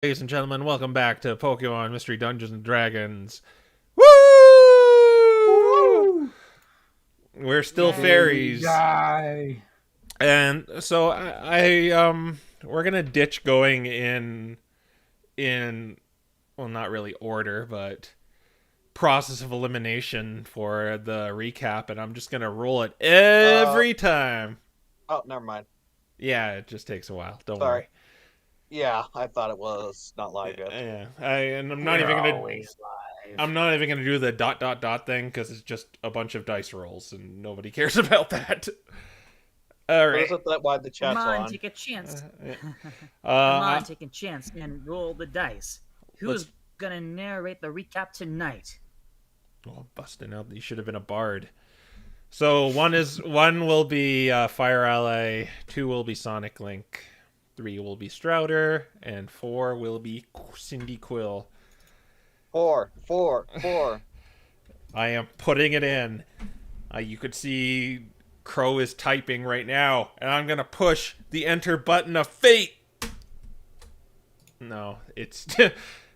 Ladies and gentlemen, welcome back to Pokemon Mystery Dungeons and Dragons. Woo! Woo! We're still Until we fairies, die. and so we're gonna ditch going in well, not really order, but process of elimination for the recap, and I'm just gonna roll it Uh, every time. oh, never mind. Yeah, it just takes a while. Don't Sorry. worry. Yeah, I thought it was not live yet. Yeah, and I'm not We're even gonna always I'm live. not even gonna do the dot thing because it's just a bunch of dice rolls and nobody cares about that. All But right. isn't that why the Come chat's on, on? take a chance. Come Uh, on, take a chance and roll the dice. let's. Who's gonna narrate the recap tonight? Oh, busting out. You should have been a bard. So one will be Fire Ally, two will be Sonic Link, three will be Strouder, and four will be Cindy Quill. Four. I am putting it in. You could see Crow is typing right now, and I'm gonna push the enter button of fate. No, it's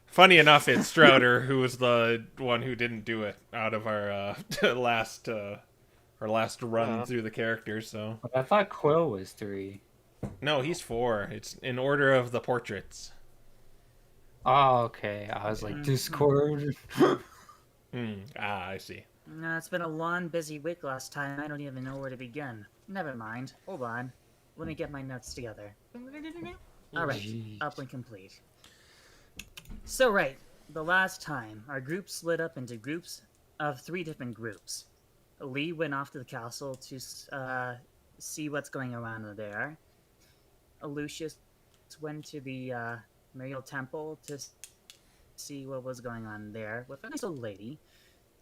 funny enough. It's Strouder who was the one who didn't do it out of our last run Yeah. through the characters. So I thought Quill was 3. no, he's four. It's in order of the portraits. Oh, okay. I was like, Discord. I see. It's been a long, busy week last time. I don't even know where to begin. Never mind. Hold on. Let me get my notes together. Alright, Jeez. uplink complete. So, right. The last time, our group split up into groups of 3 different groups. Lee went off to the castle to see what's going on there. Lucius went to the Mariel Temple to see what was going on there with a nice old lady.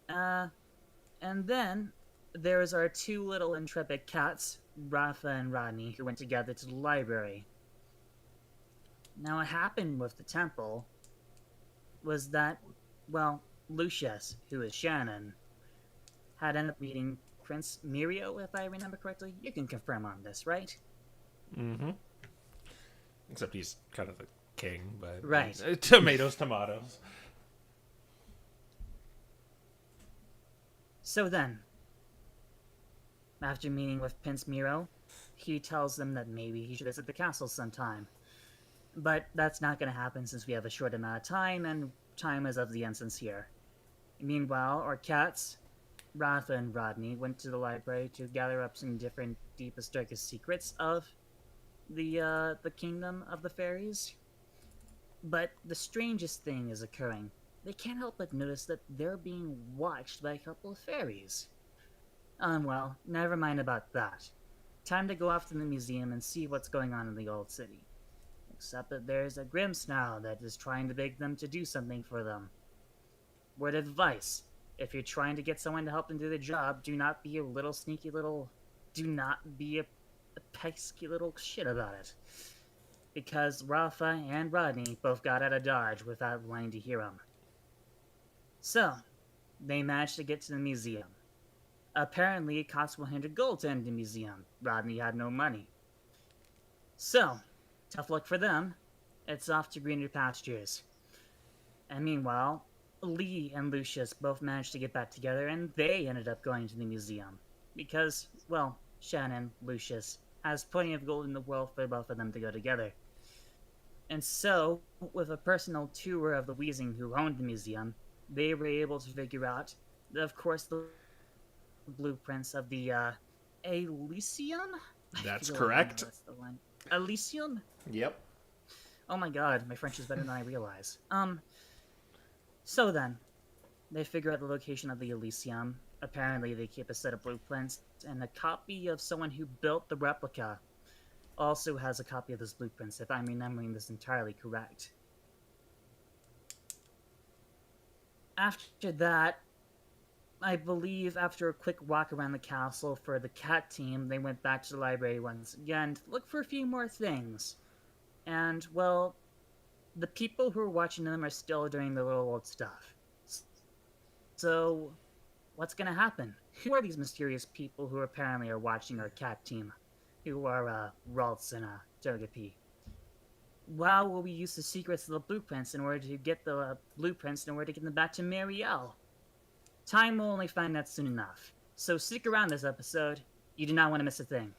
And then there's our 2 little intrepid cats, Raffa and Rodney, who went together to the library. Now, what happened with the temple was that, well, Lucius, who is Shannon, had ended up meeting Prince Mirio, if I remember correctly. You can confirm on this, right? Mm-hmm. Except he's kind of the king, but Right. Tomatoes. So then, after meeting with Prince Miro, he tells them that maybe he should visit the castle sometime. But that's not going to happen since we have a short amount of time, and time is of the essence here. Meanwhile, our cats, Rafa and Rodney, went to the library to gather up some different deepest, darkest secrets of the kingdom of the fairies. But the strangest thing is occurring. They can't help but notice that they're being watched by a couple of fairies. Well, never mind about that. Time to go off to the museum and see what's going on in the old city. Except that there's a Grimmsnarl that is trying to beg them to do something for them. Word of advice: if you're trying to get someone to help them do the job, do not be a little sneaky little... Do not be a pesky little shit about it. Because Rafa and Rodney both got out of Dodge without wanting to hear them. So, they managed to get to the museum. Apparently, it cost 100 gold to enter the museum. Rodney had no money. So, tough luck for them. It's off to greener pastures. And meanwhile, Lee and Lucius both managed to get back together, and they ended up going to the museum. Because, well, Shannon, Lucius, has plenty of gold in the world for both of them to go together. And so, with a personal tour of the Weezing who owned the museum, they were able to figure out, of course, the blueprints of the Elysium? That's correct. That's the one. Elysium? Yep. Oh my god, my French is better than I realize. So then, they figure out the location of the Elysium. Apparently, they keep a set of blueprints, and a copy of someone who built the replica also has a copy of those blueprints, if I'm remembering this entirely correct. After that, I believe after a quick walk around the castle for the cat team, they went back to the library once again to look for a few more things. And, well, the people who are watching them are still doing the little old stuff. So, what's gonna happen? Who are these mysterious people who apparently are watching our cat team? Who are, Ralts and, Togepi? Why will we use the secrets of the blueprints in order to get the blueprints in order to get them back to Marielle? Time will only find that soon enough. So stick around this episode. You do not want to miss a thing.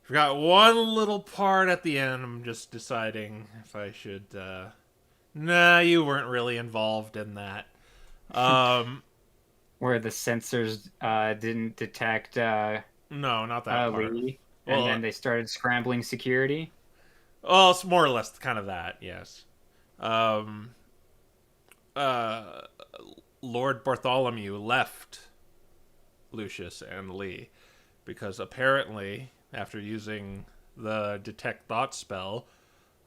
Forgot one little part at the end. I'm just deciding if I should. Nah, you weren't really involved in that. Where the sensors didn't detect No, not that part. Lee, Well, and then they started scrambling security. Well, it's more or less kind of that, yes. Um, uh, Lord Bartholomew left Lucius and Lee because apparently, after using the detect thought spell,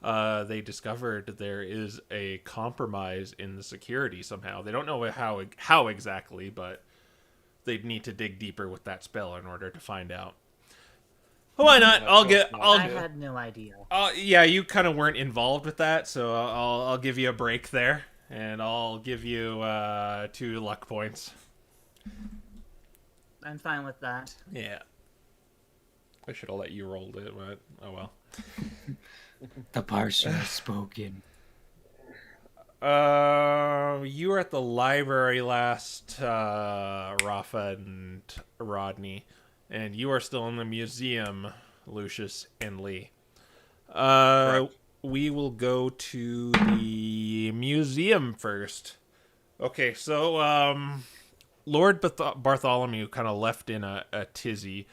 they discovered there is a compromise in the security somehow. They don't know how exactly, but they'd need to dig deeper with that spell in order to find out. Why not? I had no idea. Yeah, you kind of weren't involved with that, so I'll give you a break there, and I'll give you 2 luck points. I'm fine with that. Yeah. I should have let you roll it, but oh well. The parson has spoken. You were at the library last, Raffa and Rodney, and you are still in the museum, Lucius and Lee. We will go to the museum first. Okay, so, Lord Bartholomew kind of left in a tizzy.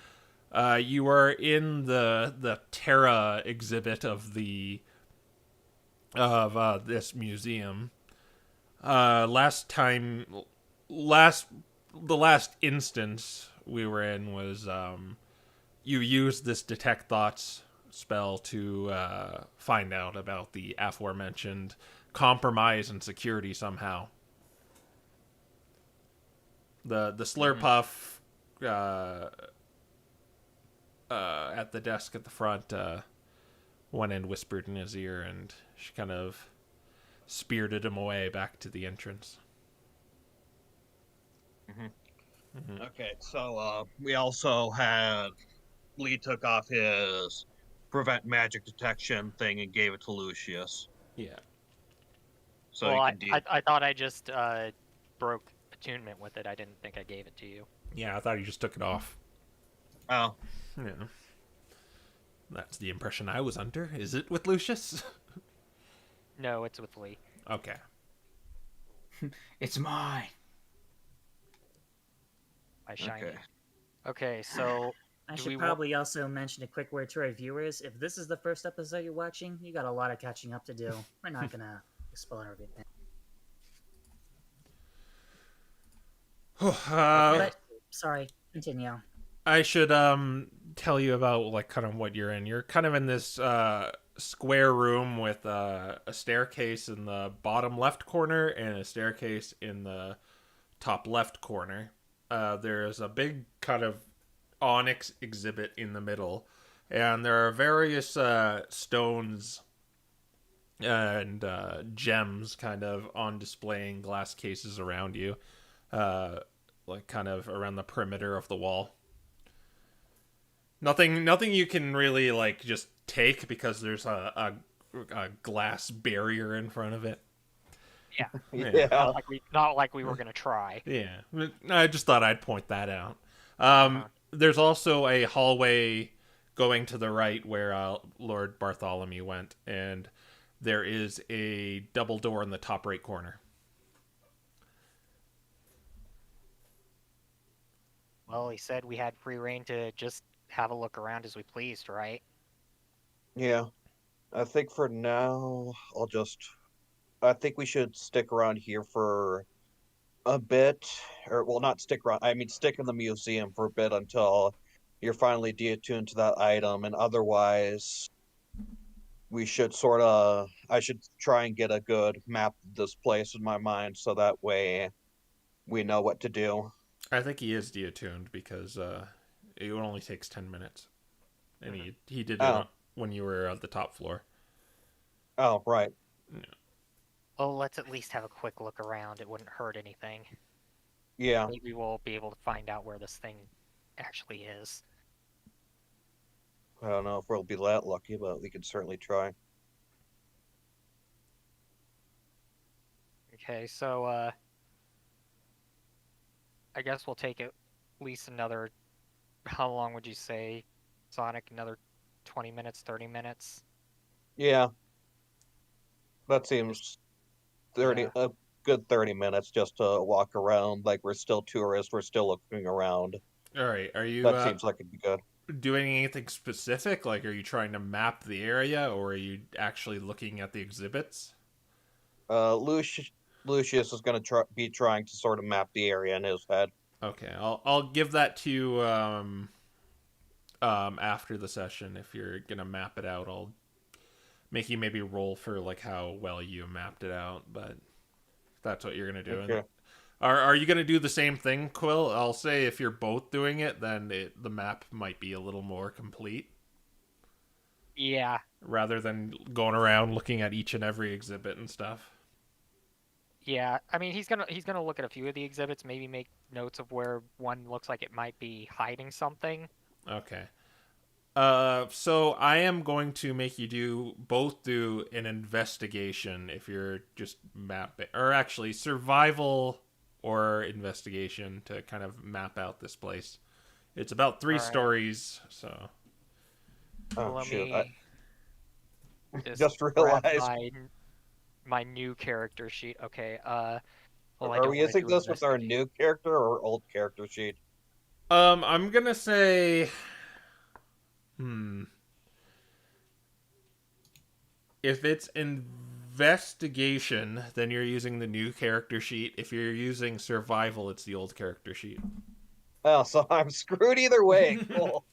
You are in the Terra exhibit of this museum. The last instance we were in was you used this detect thoughts spell to find out about the aforementioned compromise and security somehow. The Slurpuff at the desk at the front went and whispered in his ear, and she kind of spirited him away back to the entrance. Okay, so we also had Lee took off his prevent magic detection thing and gave it to Lucius. Yeah. So well, he can deal. I thought I just broke attunement with it. I didn't think I gave it to you. Yeah, I thought you just took it off. Oh, Yeah. That's the impression I was under. Is it with Lucius? No, it's with Lee. Okay. It's mine. I shiny. okay. Okay, so I Do should we wa- probably also mention a quick word to our viewers. If this is the first episode you're watching, you got a lot of catching up to do. We're not gonna spoil everything. But sorry, continue. I should tell you about like kind of what you're in. You're kind of in this square room with a staircase in the bottom left corner and a staircase in the top left corner. There's a big kind of onyx exhibit in the middle, and there are various stones and gems kind of on display in glass cases around you, like kind of around the perimeter of the wall. Nothing you can really like just take because there's a glass barrier in front of it. yeah, Yeah. not like we were gonna try. Yeah, I just thought I'd point that out. There's also a hallway going to the right where Lord Bartholomew went, and there is a double door in the top right corner. Well, he said we had free reign to just have a look around as we pleased, right? Yeah. I think for now, I think we should stick around here for a bit. Or, well, not stick around. I mean, stick in the museum for a bit until you're finally deattuned to that item. And otherwise, we should I should try and get a good map of this place in my mind so that way we know what to do. I think he is deattuned because it only takes 10 minutes, and he did it when you were at the top floor. Oh, right. Well, let's at least have a quick look around. It wouldn't hurt anything. Yeah. Maybe we'll be able to find out where this thing actually is. I don't know if we'll be that lucky, but we can certainly try. Okay, so I guess we'll take at least another. How long would you say, Sonic? Another 20 minutes, 30 minutes? Yeah, that seems 30 Yeah. a good 30 minutes just to walk around like we're still tourists, we're still looking around. All right. Are you That seems like it'd be good. doing anything specific? Like, are you trying to map the area, or are you actually looking at the exhibits? Lucius is going to be trying to sort of map the area in his head. Okay, I'll give that to you after the session. If you're gonna map it out, I'll make you maybe roll for like how well you mapped it out. But if that's what you're gonna do. Okay. Are you gonna do the same thing, Quill? I'll say if you're both doing it, then the map might be a little more complete Yeah. rather than going around looking at each and every exhibit and stuff. Yeah. I mean, he's gonna look at a few of the exhibits, maybe make notes of where one looks like it might be hiding something. Okay. So I am going to make you do an investigation if you're just mapping, or actually survival or investigation to kind of map out this place. It's about 3 All right. stories, so Oh, Let shoot. me Just grab realized. my new character sheet. Okay. Well, I Are don't we wanna using do this with our investigate. new character or old character sheet? I'm gonna say, if it's investigation, then you're using the new character sheet. If you're using survival, it's the old character sheet. Oh, so I'm screwed either way. Cool.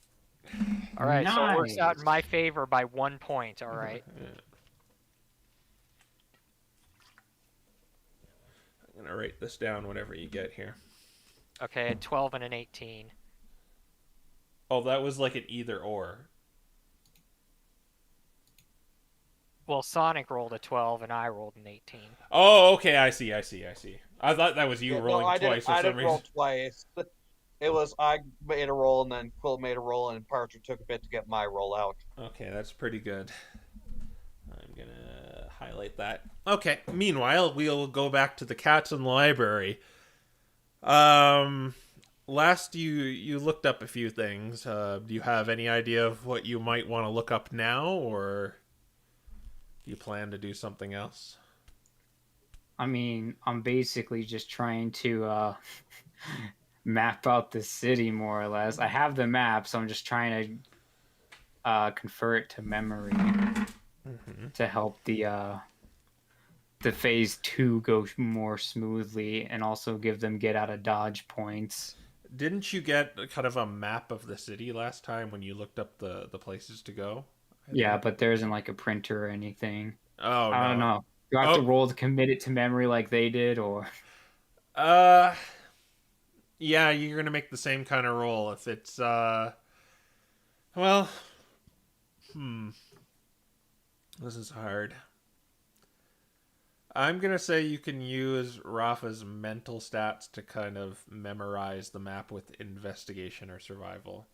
All right, so it works out in my Nice. favor by 1 point. All right. Yeah. I'm gonna write this down whenever you get here. Okay, a 12 and an 18. Oh, that was like an either or. Well, Sonic rolled a 12 and I rolled an 18. Oh, okay, I see. I thought that was you Yeah, no, rolling I didn't. twice for I some didn't roll reason. twice. It was I made a roll and then Quill made a roll and Parcher took a bit to get my roll out. Okay, that's pretty good. I'm gonna highlight that. Okay. Meanwhile, we'll go back to the cats in the library. Last you looked up a few things. Do you have any idea of what you might want to look up now, or do you plan to do something else? I mean, I'm basically just trying to map out the city more or less. I have the map, so I'm just trying to convert it to memory to help the phase 2 go more smoothly, and also give them get out of dodge points. Didn't you get kind of a map of the city last time when you looked up the places to go? Yeah, but there isn't like a printer or anything. Oh, I don't no. know. Do I have to Oh. roll to commit it to memory like they did, or? Yeah, you're gonna make the same kind of roll if it's well, this is hard. I'm gonna say you can use Raffa's mental stats to kind of memorize the map with investigation or survival.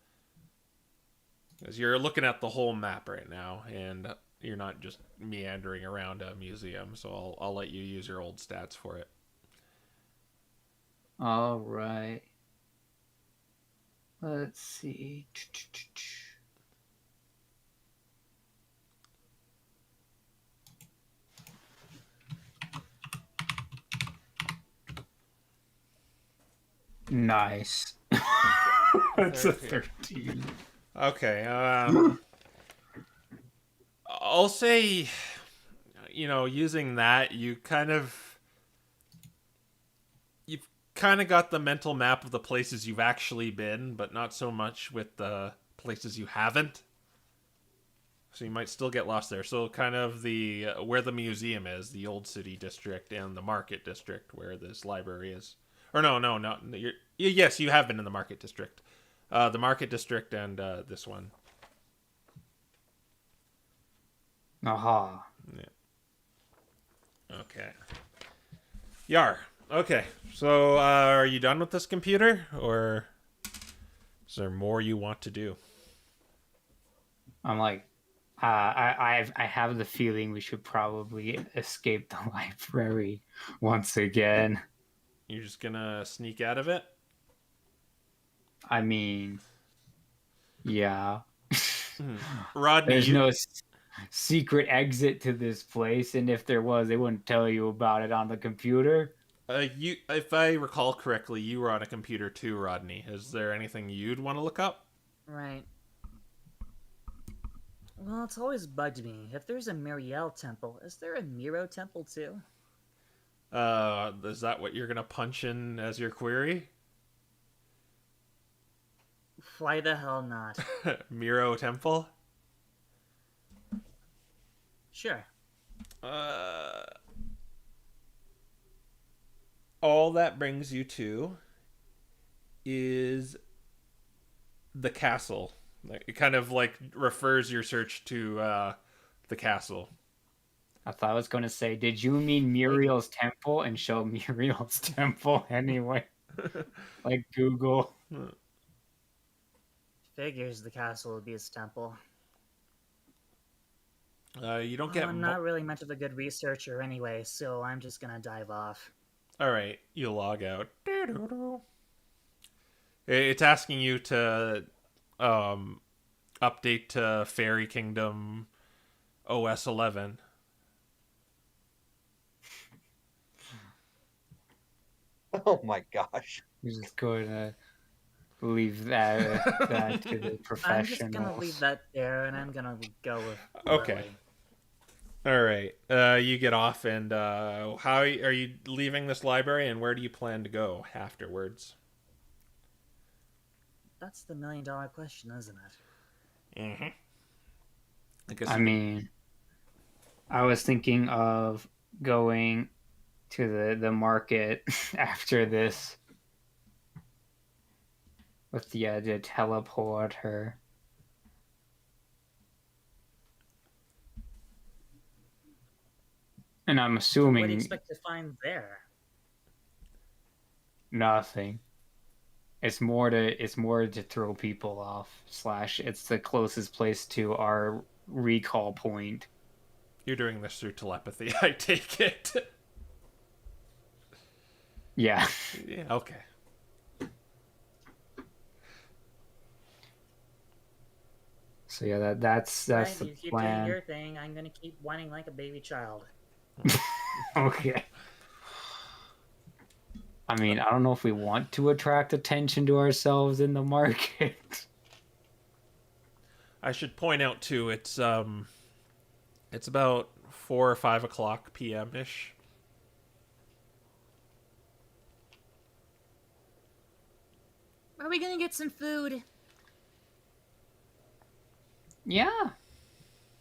Because you're looking at the whole map right now, and you're not just meandering around a museum, so I'll let you use your old stats for it. All right. Let's see. Nice. That's a 13. Okay, I'll say, using that, you've kind of got the mental map of the places you've actually been, but not so much with the places you haven't. So you might still get lost there. So kind of the where the museum is, the old city district, and the market district where this library is. Or no. Yes, you have been in the market district. The market district and this one. Aha. Yeah. Okay. Yar. Okay. So are you done with this computer, or is there more you want to do? I'm like, I have the feeling we should probably escape the library once again. You're just gonna sneak out of it? I mean, yeah. Rodney, There's no secret exit to this place, and if there was, they wouldn't tell you about it on the computer. if I recall correctly, you were on a computer too, Rodney. Is there anything you'd want to look up? Right. Well, it's always bugged me. If there's a Muriel temple, is there a Miro temple too? Is that what you're gonna punch in as your query? Why the hell not? Miro Temple? Sure. All that brings you to is the castle. It kind of like refers your search to the castle. I thought I was going to say, did you mean Muriel's temple and show Muriel's temple anyway? Like Google. Figures the castle would be his temple. You don't get. I'm not really much of a good researcher anyway, so I'm just gonna dive off. All right, you log out. It's asking you to update to Fairy Kingdom OS 11. Oh my gosh. We're just going to leave that to the professionals. I'm just gonna leave that there, and I'm gonna go with Okay. Lily. All right. You get off, and how are you leaving this library, and where do you plan to go afterwards? That's the $1,000,000 question, isn't it? Mm-hmm. I mean, I was thinking of going to the market after this with the teleporter. And I'm What assuming do you expect to find there? nothing. It's more to throw people off. / it's the closest place to our recall point. You're doing this through telepathy, I take it. Yeah. Yeah, okay. So yeah, that's Right, the you keep doing plan. your thing. I'm gonna keep whining like a baby child. Okay. I mean, I don't know if we want to attract attention to ourselves in the market. I should point out too, it's about 4 or 5 o'clock p.m. ish. Are we gonna get some food? Yeah.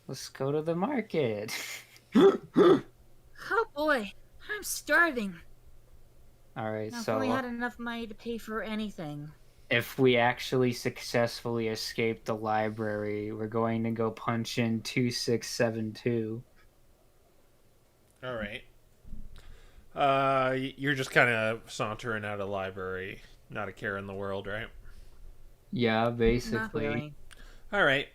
Let's go to the market. Oh boy, I'm starving. All right, I've so only had enough money to pay for anything. if we actually successfully escape the library, we're going to go punch in 2672. All right. You're just kind of sauntering out of the library, not a care in the world, right? Yeah, Not basically. really. All right.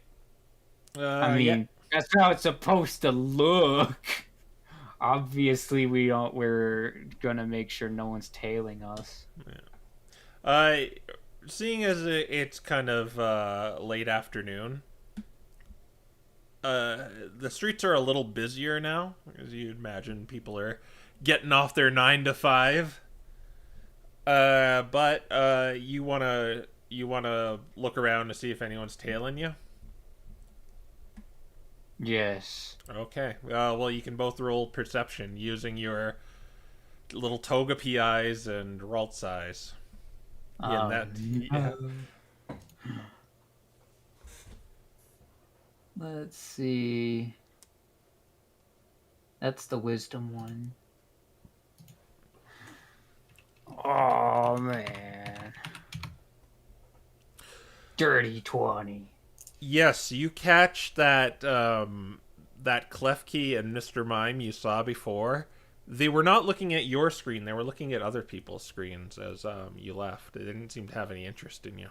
I mean, that's how it's supposed to look. Obviously, we're gonna make sure no one's tailing us. Seeing as it's kind of late afternoon, the streets are a little busier now, as you'd imagine. People are getting off their 9 to 5. But you wanna look around to see if anyone's tailing you. Yes. Okay. Well, you can both roll perception using your little toga PIs and Ralt size. Yeah, yeah. Let's see. That's the wisdom one. Oh man. Dirty 20. Yes, you catch that that Klefki and Mr. Mime you saw before. They were not looking at your screen. They were looking at other people's screens as you left. They didn't seem to have any interest in you.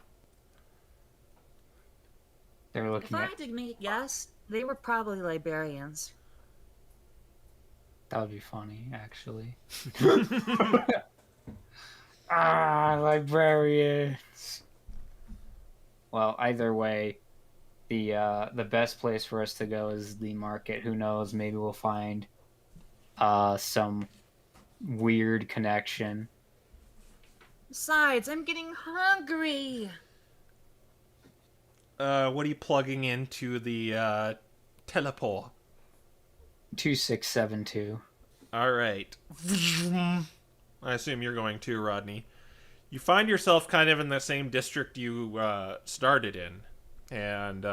They're If looking I at. had to make a guess, they were probably librarians. That would be funny, actually. Librarians. Well, either way, the best place for us to go is the market. Who knows? Maybe we'll find some weird connection. Besides, I'm getting hungry. What are you plugging into the teleport? 2672. All right. I assume you're going too, Rodney. You find yourself kind of in the same district you started in, and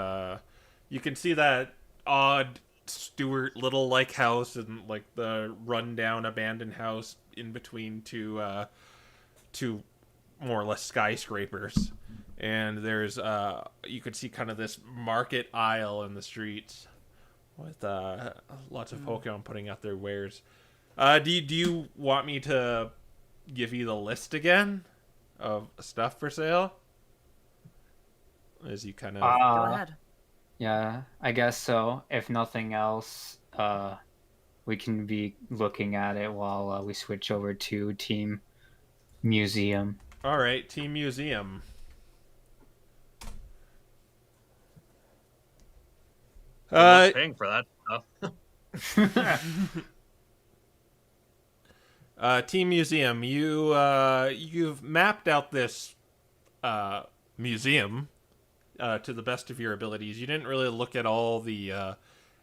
you can see that odd Stuart Little like house and like the rundown abandoned house in between two more or less skyscrapers. And there's you could see kind of this market aisle in the streets with lots of Pokemon putting out their wares. Do you want me to give you the list again of stuff for sale? As you kind of Go ahead. Yeah, I guess so. If nothing else, we can be looking at it while we switch over to Team Museum. All right, Team Museum. We're paying for that stuff. Team Museum, you've mapped out this museum to the best of your abilities. You didn't really look at all the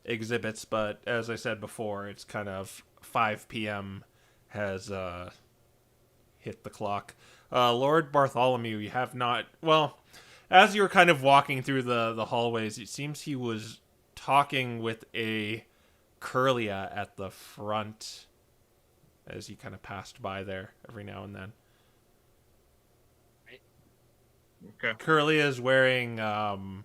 exhibits, but as I said before, it's kind of 5 p.m. has hit the clock. Lord Bartholomew, you have not. Well, as you were kind of walking through the hallways, it seems he was talking with a Curlia at the front as he kind of passed by there every now and then. Okay. Curlia is wearing kind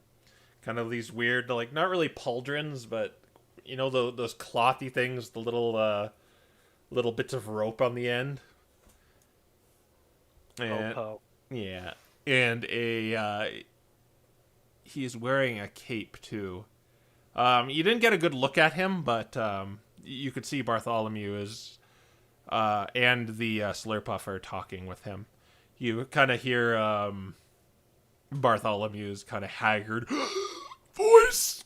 of these weird, like, not really pauldrons, but you know those clothy things, the little bits of rope on the end. And, Popo. yeah, and he's wearing a cape too. You didn't get a good look at him, but you could see Bartholomew is and the Slurpuff are talking with him. You kind of hear Bartholomew's kind of haggard voice,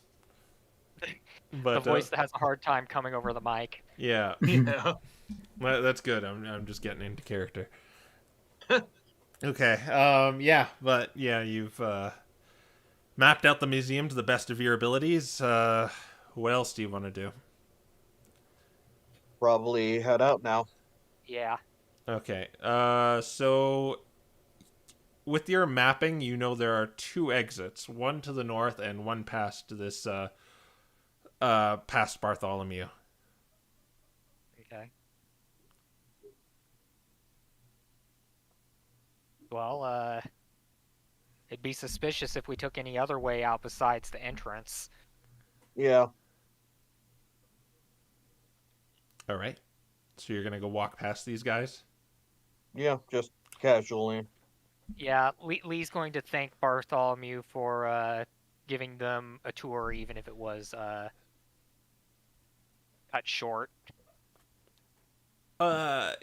but The voice that has a hard time coming over the mic. yeah, Yeah. well, that's good. I'm just getting into character. Okay. Yeah, but yeah, you've mapped out the museum to the best of your abilities. What else do you want to do? Probably head out now. Yeah. Okay. So with your mapping, you know there are 2 exits, one to the north and one past this past Bartholomew. Okay. Well, it'd be suspicious if we took any other way out besides the entrance. Yeah. All right. So you're gonna go walk past these guys. Yeah, just casually. Yeah, Lee's going to thank Bartholomew for giving them a tour, even if it was cut short.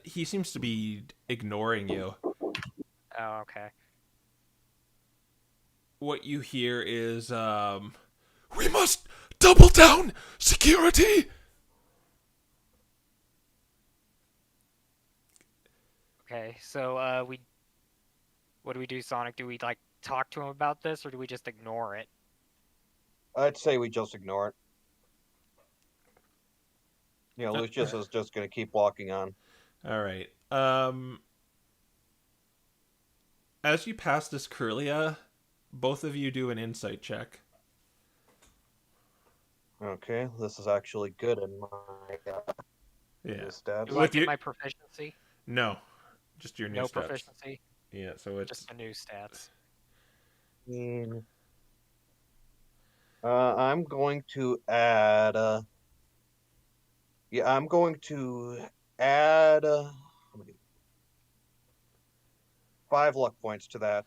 He seems to be ignoring you. Oh, okay. What you hear is, we must double down security. Okay, so what do we do, Sonic? Do we like talk to him about this, or do we just ignore it? I'd say we just ignore it. You know, Lucius is just going to keep walking on. All right. As you pass this Curlia, both of you do an insight check. Okay, this is actually good in my Yeah. new stats. Do I With get you- my proficiency? No, just your new No stats. proficiency, Yeah, so it's just the new stats. I'm going to add. Yeah, I'm going to add how many? 5 luck points to that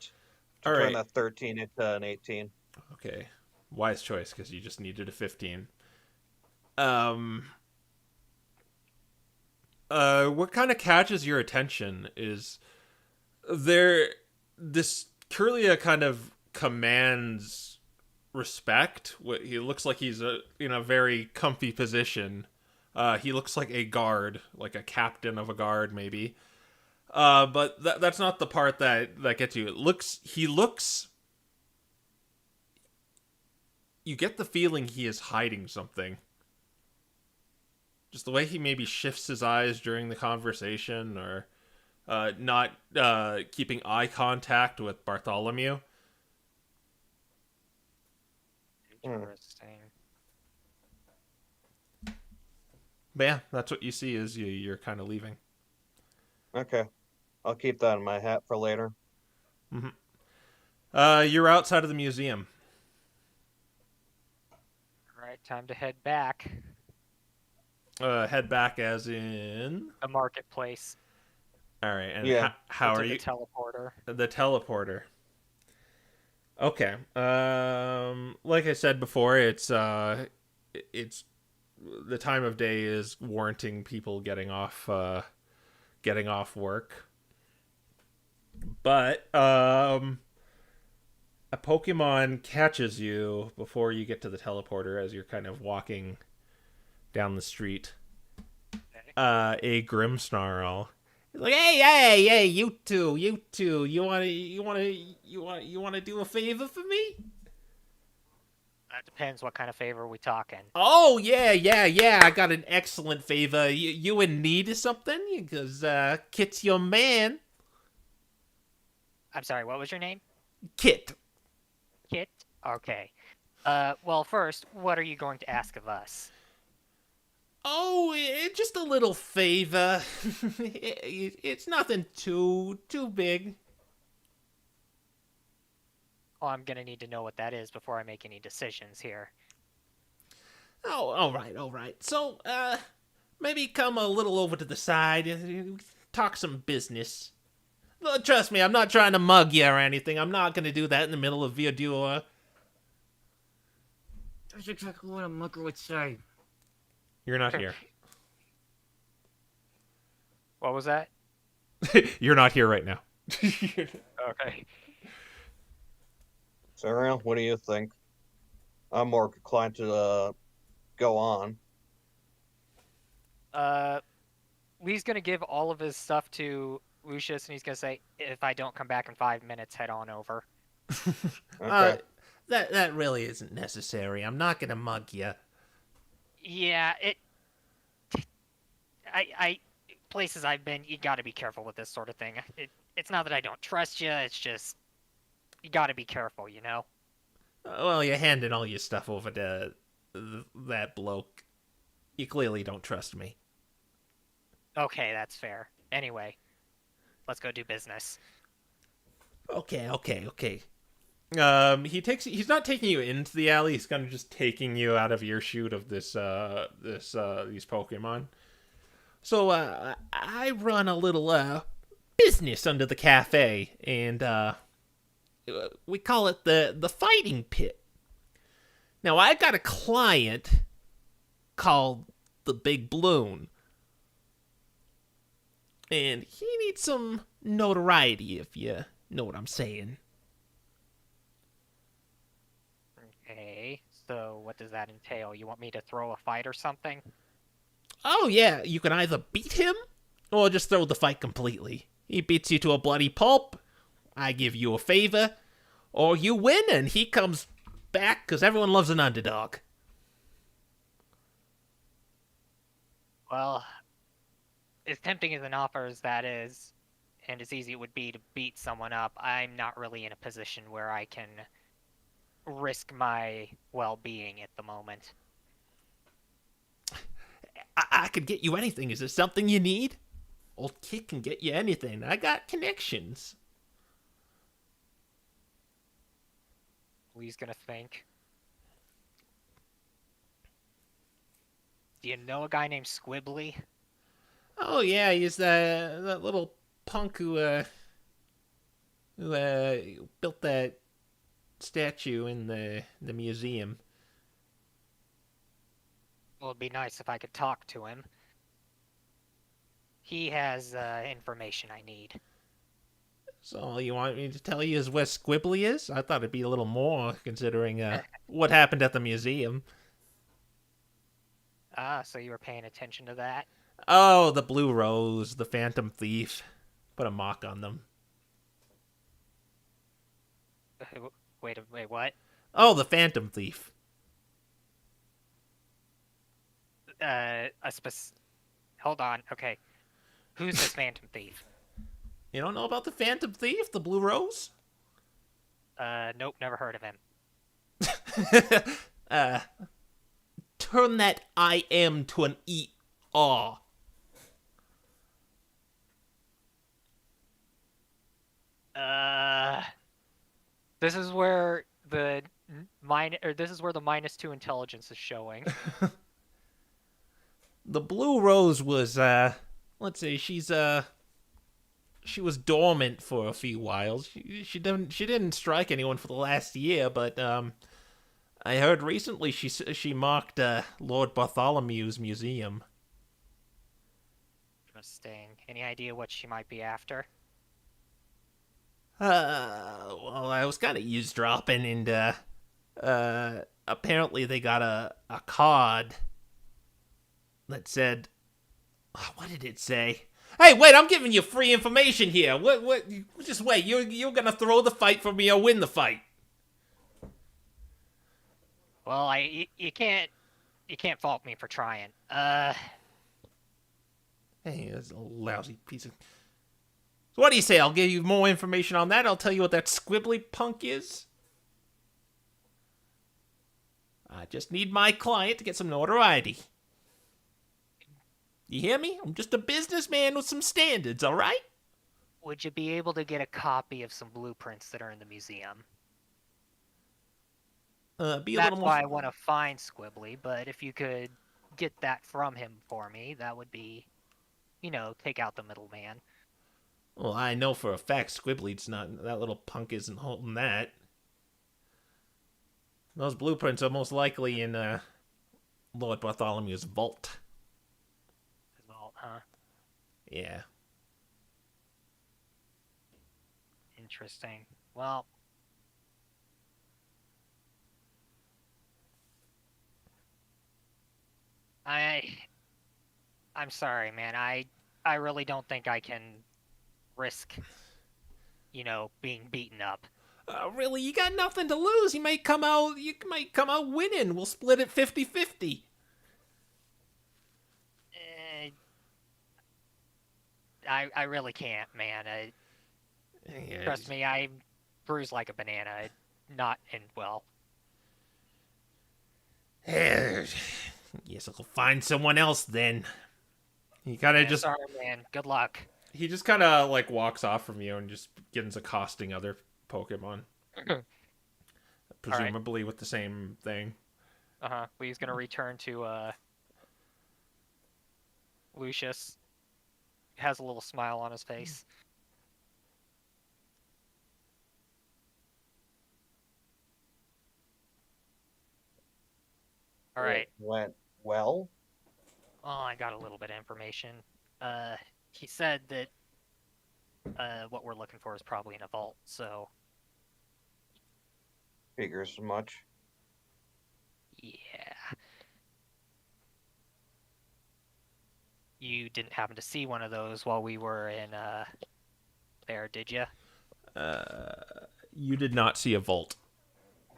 to All turn right. that 13 into an 18. Okay. wise choice because you just needed a 15. What kind of catches your attention is this Curlia kind of commands respect. He looks like he's in a very comfy position. He looks like a guard, like a captain of a guard, maybe. But that's not the part that gets you. You get the feeling he is hiding something. Just the way he maybe shifts his eyes during the conversation, or not keeping eye contact with Bartholomew. Interesting. But yeah, that's what you see as you're kind of leaving. Okay. I'll keep that in my hat for later. You're outside of the museum. All right, time to head back. Head back as in... The marketplace. All right, and Yeah. how Into are the you... teleporter. The teleporter. Okay. Like I said before, it's the time of day is warranting people getting off work. But a Pokemon catches you before you get to the teleporter as you're kind of walking down the street. A Grimmsnarl. Like, hey, you two, you wanna do a favor for me? That depends what kind of favor we talking. Oh yeah, I got an excellent favor. You in need of something? Because Kit's your man. I'm sorry, what was your name? Kit. Kit? Okay. Well, first, what are you going to ask of us? Oh, just a little favor. It's nothing too big. Oh, I'm gonna need to know what that is before I make any decisions here. Oh, all right. So, maybe come a little over to the side, talk some business. Trust me, I'm not trying to mug you or anything. I'm not gonna do that in the middle of your duel. That's exactly what a mugger would say. You're not here. What was that? You're not here right now. Okay. Sariel, what do you think? I'm more inclined to go on. Lee's gonna give all of his stuff to Lucius, and he's gonna say, if I don't come back in 5 minutes, head on over. Okay. That really isn't necessary. I'm not gonna mug you. Yeah, I places I've been, you gotta be careful with this sort of thing. It's not that I don't trust you, it's just, you gotta be careful, you know? Well, you're handing all your stuff over to that bloke. You clearly don't trust me. Okay, that's fair. Anyway, let's go do business. Okay. He's not taking you into the alley. He's kind of just taking you out of earshoot of these Pokemon. So I run a little business under the cafe, and we call it the Fighting Pit. Now I got a client called the Big Bloon, and he needs some notoriety, if you know what I'm saying. Okay, so what does that entail? You want me to throw a fight or something? Oh yeah, you can either beat him, or just throw the fight completely. He beats you to a bloody pulp, I give you a favor, or you win and he comes back, because everyone loves an underdog. Well, as tempting as an offer as that is, and as easy it would be to beat someone up, I'm not really in a position where I can risk my well-being at the moment. I could get you anything. Is there something you need? Old Kit can get you anything. I got connections. Lee's gonna think. Do you know a guy named Squibbly? Oh yeah, he's that little punk who built that statue in the museum. Well, it'd be nice if I could talk to him. He has information I need. So you want me to tell you where Squibbly is? I thought it'd be a little more, considering what happened at the museum. Ah, so you were paying attention to that? Oh, the Blue Rose, the Phantom Thief. Put a mock on them. Wait, what? Oh, the Phantom Thief. Hold on, okay. Who's this Phantom Thief? You don't know about the Phantom Thief, the Blue Rose? Nope, never heard of him. Turn that I am to an E-R. This is where the -2 intelligence is showing. The Blue Rose was, let's see, she was dormant for a few while. She didn't strike anyone for the last year, but I heard recently she mocked Lord Bartholomew's museum. Interesting. Any idea what she might be after? Well, I was kind of eavesdropping, and apparently they got a card that said, what did it say? Hey, wait! I'm giving you free information here. What? Just wait. You're gonna throw the fight for me or win the fight? Well, you can't fault me for trying. Hey, that's a lousy piece of. So what do you say? I'll give you more information on that. I'll tell you what that squibbly punk is. I just need my client to get some notoriety. You hear me? I'm just a businessman with some standards, all right? Would you be able to get a copy of some blueprints that are in the museum? That's why I want to find Squibbly, but if you could get that from him for me, that would be, take out the middleman. Well, I know for a fact Squibbly's not. That little punk isn't holding that. Those blueprints are most likely in Lord Bartholomew's vault. His vault, huh? Yeah. Interesting. Well, I'm sorry, man. I really don't think I can risk, being beaten up. Really, you got nothing to lose. You might come out winning. We'll split it 50-50. I really can't, man. Trust me, I'm bruised like a banana. Not in well. Yes, I'll find someone else then. He kind of Sorry, man. Good luck. He just kind of like walks off from you and just begins accosting other Pokemon. Presumably with the same thing. Well, he's gonna return to Lucius. Has a little smile on his face. All right. It went well. Oh, I got a little bit of information. He said that what we're looking for is probably in a vault, so... Figures as much. Yeah. You didn't happen to see one of those while we were in there, did you? You did not see a vault.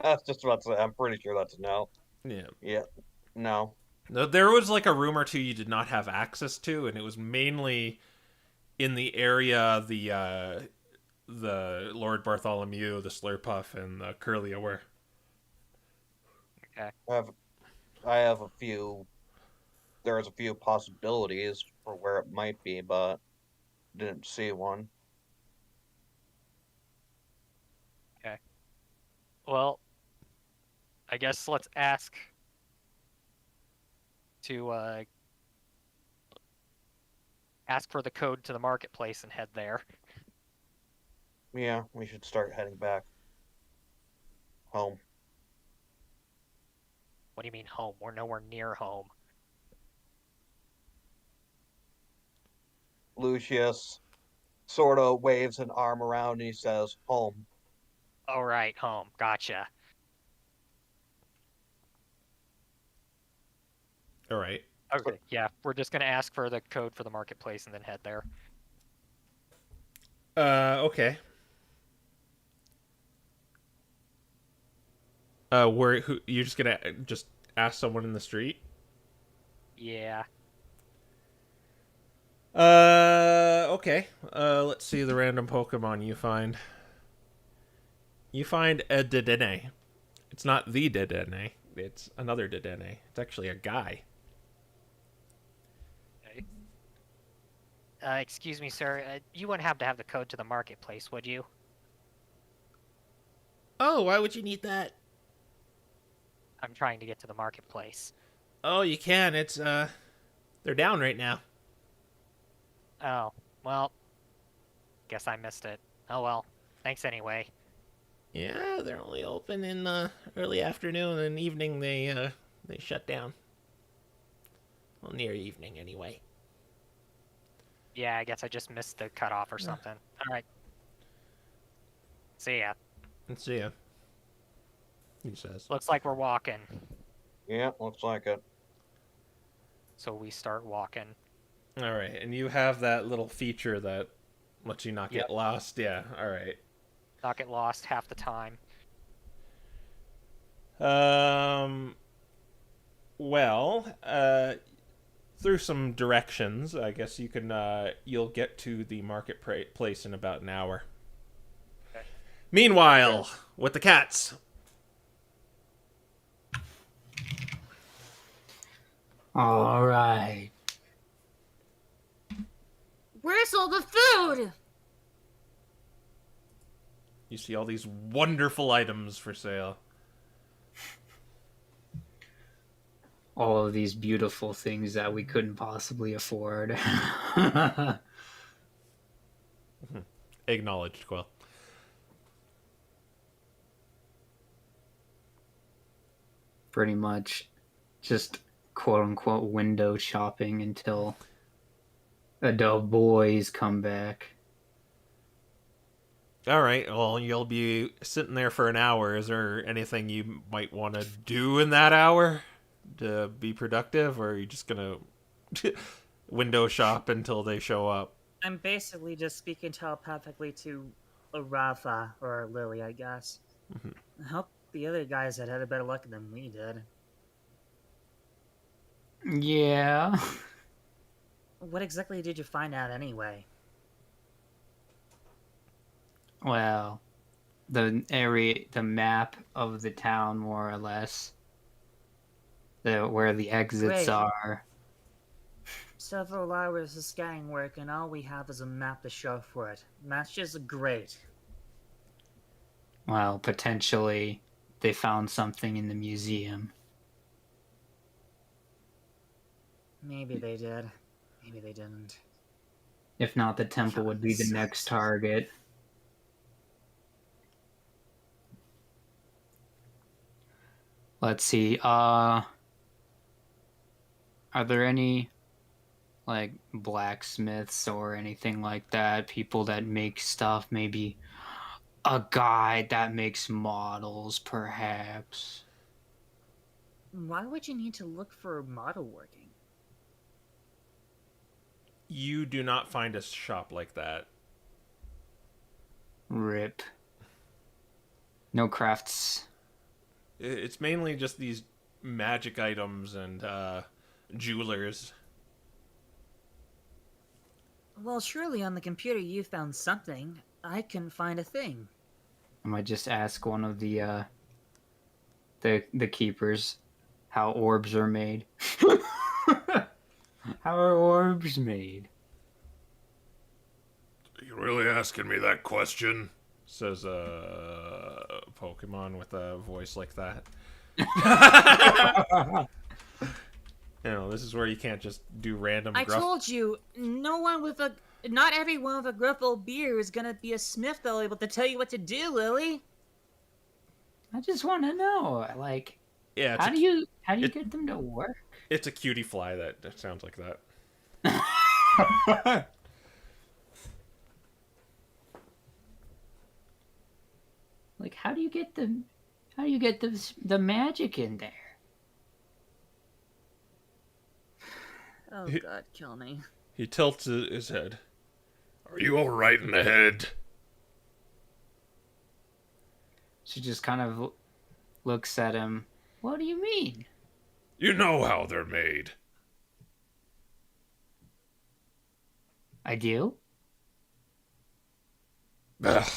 That's just about to say. I'm pretty sure that's a no. Yeah. Yeah. No. There was like a room or two you did not have access to, and it was mainly in the area the Lord Bartholomew, the Slurpuff, and the Curlia were. Okay. I have a few. There's a few possibilities for where it might be, but didn't see one. Okay. Well, I guess let's ask for the code to the marketplace and head there. Yeah, we should start heading back. Home. What do you mean home? We're nowhere near home. Lucius sort of waves an arm around and he says, home. All right, home. Gotcha. All right. Okay, yeah, we're just gonna ask for the code for the marketplace and then head there. Okay. Who you're just gonna just ask someone in the street? Yeah. Okay. Let's see the random Pokemon you find. You find a Dedenne. It's not the Dedenne. It's another Dedenne. It's actually a guy. Okay. Excuse me, sir. You wouldn't have to have the code to the marketplace, would you? Oh, why would you need that? I'm trying to get to the marketplace. Oh, you can. It's they're down right now. Oh, well, guess I missed it. Oh well, thanks anyway. Yeah, they're only open in the early afternoon and evening. They shut down. Well, near evening anyway. Yeah, I guess I just missed the cutoff or something. All right. See ya. Let's see ya. He says. Looks like we're walking. Yeah, looks like it. So we start walking. All right, and you have that little feature that lets you not get Yep. lost. Yeah. All right. Not get lost half the time. Well, through some directions, I guess you can. You'll get to the marketplace in about an hour. Okay. Meanwhile, with the cats. All right. Where's all the food? You see all these wonderful items for sale. All of these beautiful things that we couldn't possibly afford. Acknowledged, Quill. Pretty much just quote unquote window shopping until adult boys come back. All right. Well, you'll be sitting there for an hour. Is there anything you might want to do in that hour to be productive, or are you just gonna window shop until they show up? I'm basically just speaking telepathically to a Raffa or a Lily, I guess. I hope the other guys had a better luck than we did. Yeah. What exactly did you find out anyway? Well, the map of the town, more or less. Where the exits Great. are. Several hours of scanning work, and all we have is a map to show for it. And that's just great. Well, potentially they found something in the museum. Maybe they did. Maybe they didn't. If not, the temple would be the next target. Let's see. Are there any like blacksmiths or anything like that? People that make stuff? Maybe a guy that makes models, perhaps. Why would you need to look for model working? You do not find a shop like that. Rip. No crafts. It's mainly just these magic items and jewelers. Well, surely on the computer you found something. I couldn't find a thing. I might just ask one of the keepers how orbs are made. How are orbs made? Are you really asking me that question? Says a Pokemon with a voice like that. You know, this is where you can't just do random I gruff. told you, not everyone with a gruff old beard is gonna be a smith though, able to tell you what to do, Lily. I just want to know, like, Yeah, how do you it- get them to work? it's a cutie fly that sounds like that. Like, how do you get the magic in there? Oh God, kill me. He tilts his head. Are you all right in the head? She just kind of looks at him. What do you mean? You know how they're made. I do? Ugh.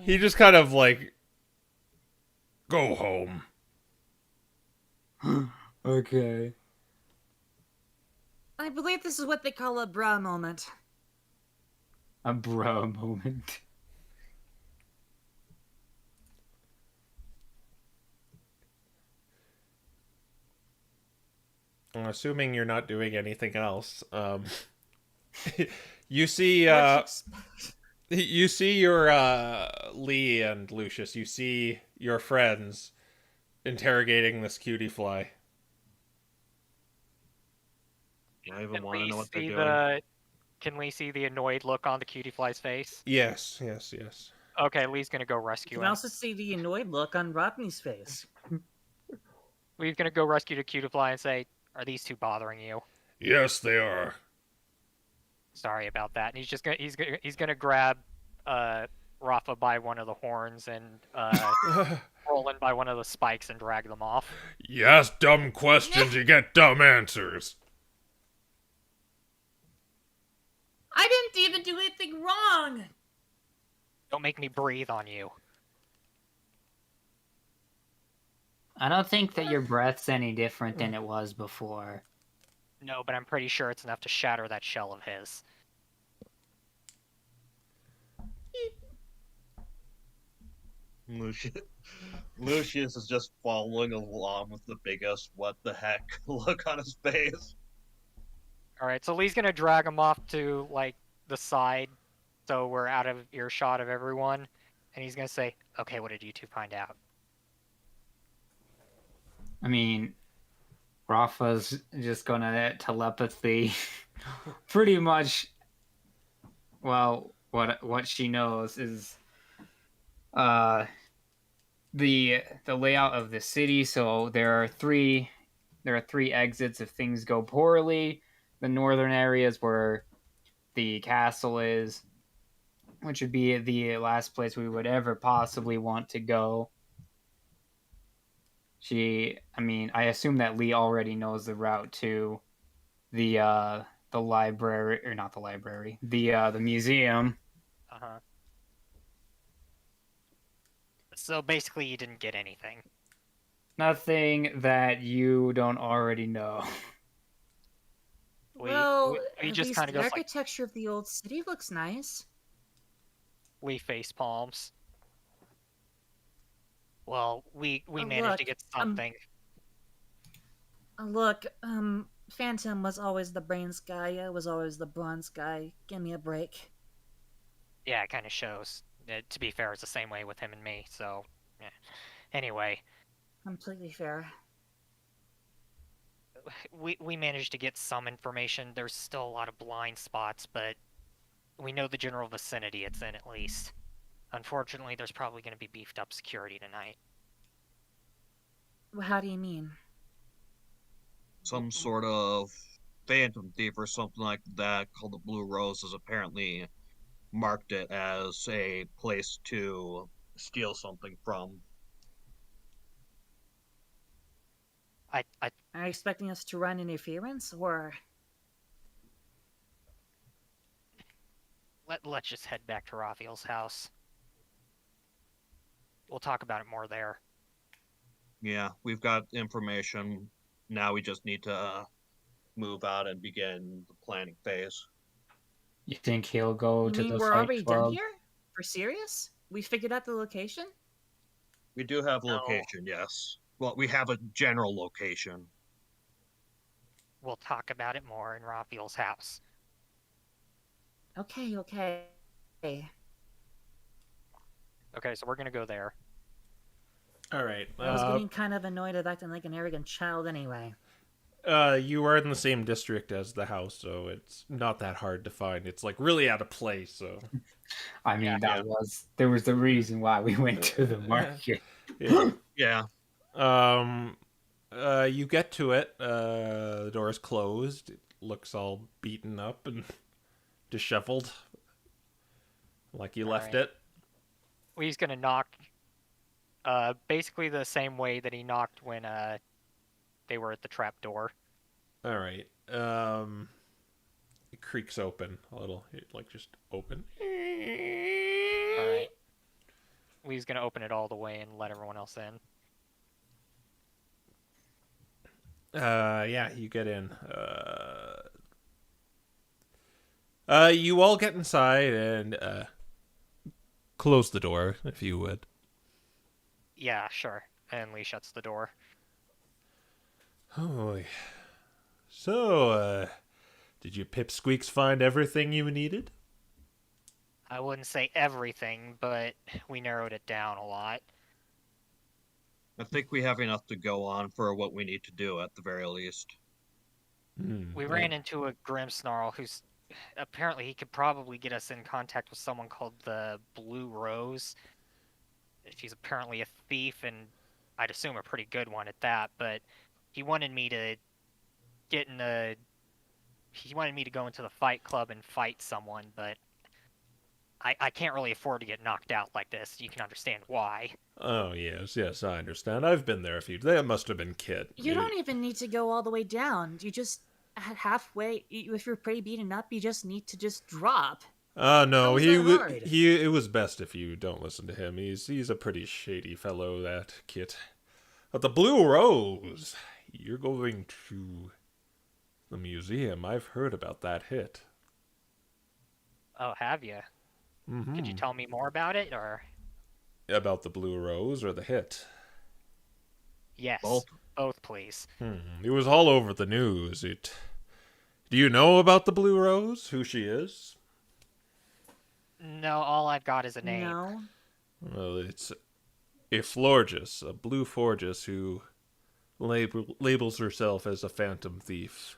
He just kind of like, go home. Okay. I believe this is what they call a bra moment. A bro moment. I'm assuming you're not doing anything else. You see, you see your Lee and Lucius. You see your friends interrogating this cutie fly. I even Can want to we know what they're see doing. Can we see the annoyed look on the cutie fly's face? Yes. Okay, Lee's gonna go You rescue can him. also see the annoyed look on Rodney's face. Lee's gonna go rescue the cutie fly and say, "Are these two bothering you?" Yes, they are. Sorry about that. And he's gonna grab Raffa by one of the horns and Roland by one of the spikes and drag them off. You ask dumb questions, you get dumb answers. I didn't even do anything wrong! Don't make me breathe on you. I don't think that your breath's any different than it was before. No, but I'm pretty sure it's enough to shatter that shell of his. Lucius is just following along with the biggest what the heck look on his face. Alright, so Lee's gonna drag him off to, like, the side, so we're out of earshot of everyone, and he's gonna say, "Okay, what did you two find out?" I mean, Rafa's just gonna telepathy pretty much. Well, what she knows is the layout of the city. So there are three exits if things go poorly. The northern areas where the castle is, which would be the last place we would ever possibly want to go. I assume that Lee already knows the route to the library, or not the library, the museum. Uh-huh. So basically you didn't get anything. Nothing that you don't already know. Well, we at just least kinda the goes like- architecture of the old city looks nice. Lee face palms. Well, we Oh, managed to look, get something. Look, Phantom was always the brains guy, I was always the bronze guy. Give me a break. Yeah, it kind of shows. To be fair, it's the same way with him and me, so... Yeah. Anyway, Completely fair. we managed to get some information. There's still a lot of blind spots, but we know the general vicinity it's in, at least. Unfortunately, there's probably going to be beefed up security tonight. How do you mean? Some sort of phantom thief or something like that called the Blue Rose has apparently marked it as a place to steal something from. I Are you expecting us to run interference, or... let's just head back to Raphael's house. We'll talk about it more there. Yeah, we've got information. Now we just need to move out and begin the planning phase. You think he'll go You to mean the we're fight already club? done here? For serious? We figured out the location? We do have No. location, yes. Well, we have a general location. We'll talk about it more in Raphael's house. Okay. Okay, so we're gonna go there. All right. I was getting kind of annoyed at acting like an arrogant child anyway. You are in the same district as the house, so it's not that hard to find. It's like really out of place. So I mean, Yeah. there was the reason why we went to the market. yeah. Yeah. You get to it. The door is closed. It looks all beaten up and disheveled, like you left Alright. it. He's gonna knock, basically the same way that he knocked when they were at the trap door. All right. It creaks open a little. Like just open. Alright. He's gonna open it all the way and let everyone else in. Yeah, you get in. You all get inside and close the door, if you would. Yeah, sure. And Lee shuts the door. Oh, so, did you pipsqueaks find everything you needed? I wouldn't say everything, but we narrowed it down a lot. I think we have enough to go on for what we need to do at the very least. We ran into a Grimmsnarl who's apparently he could probably get us in contact with someone called the Blue Rose. She's apparently a thief, and I'd assume a pretty good one at that. But he wanted me to he wanted me to go into the fight club and fight someone, but I can't really afford to get knocked out like this. You can understand why. Oh, yes, I understand. I've been there a few. That must have been Kit. You don't even need to go all the way down. You just halfway. If you're pretty beaten up, you just need to just drop. No, How is he that hard? it was best if you don't listen to him. He's a pretty shady fellow, that Kit. But the Blue Rose, you're going to the museum. I've heard about that hit. Oh, have you? Mm-hmm. Could you tell me more about it, or? About the Blue Rose or the hit? Yes, Both. both, please. It was all over the news. Do you know about the Blue Rose? Who she is? No, all I've got is a name. No. Well, it's a Florges, a Blue Forges, who labels herself as a phantom thief.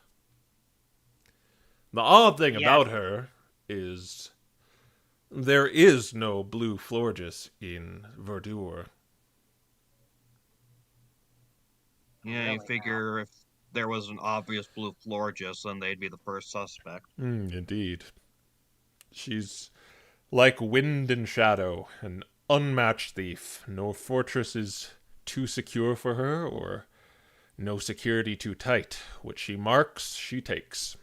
The odd thing about her is there is no Blue Florges in Verdure. Yeah, Really you figure if there was an obvious blue Florges, then they'd be the first suspect. Indeed. She's like wind and shadow, an unmatched thief. No fortress is too secure for her, or no security too tight. What she marks, she takes.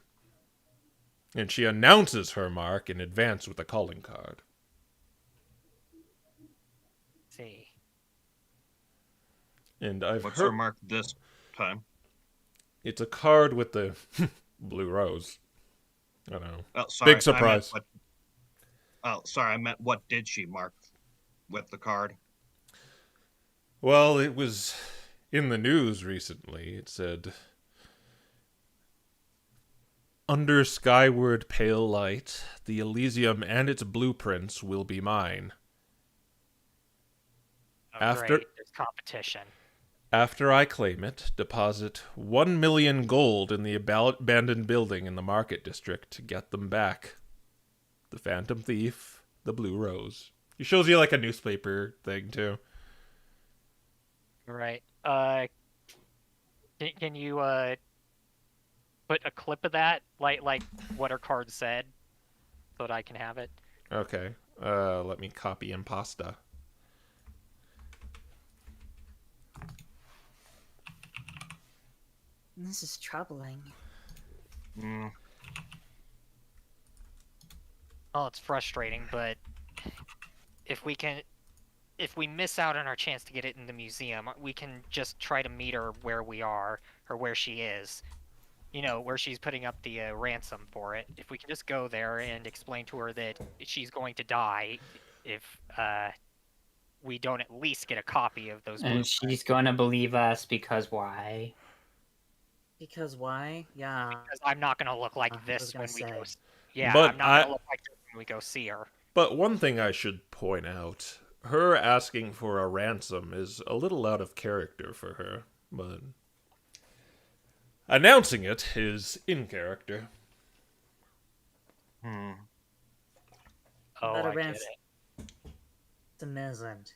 And she announces her mark in advance with a calling card. See. And I've What's heard her mark this time? it's a card with the blue rose. I don't know. Oh, sorry. Big surprise. I meant what did she mark with the card? Well, it was in the news recently. It said, "Under skyward pale light, the Elysium and its blueprints will be mine. Oh, After- great. There's competition. After I claim it, deposit 1 million gold in the abandoned building in the market district to get them back. The Phantom Thief, the Blue Rose." He shows you like a newspaper thing too. Right. Can you put a clip of that, like what her card said, so that I can have it? Okay. Let me copy Impasta. This is troubling. Mm. Oh, it's frustrating, but if we miss out on our chance to get it in the museum, we can just try to meet her where we are, or where she is. You know, where she's putting up the ransom for it. If we can just go there and explain to her that she's going to die if we don't at least get a copy of those And blueprints. she's gonna believe us because why? Because why? Yeah. Because I'm not going to look like I was this gonna when we go... say. Yeah, But I'm not going to look like this when we go see her. But one thing I should point out, her asking for a ransom is a little out of character for her, but announcing it is in character. Hmm. Oh, But a I get it. ransom isn't.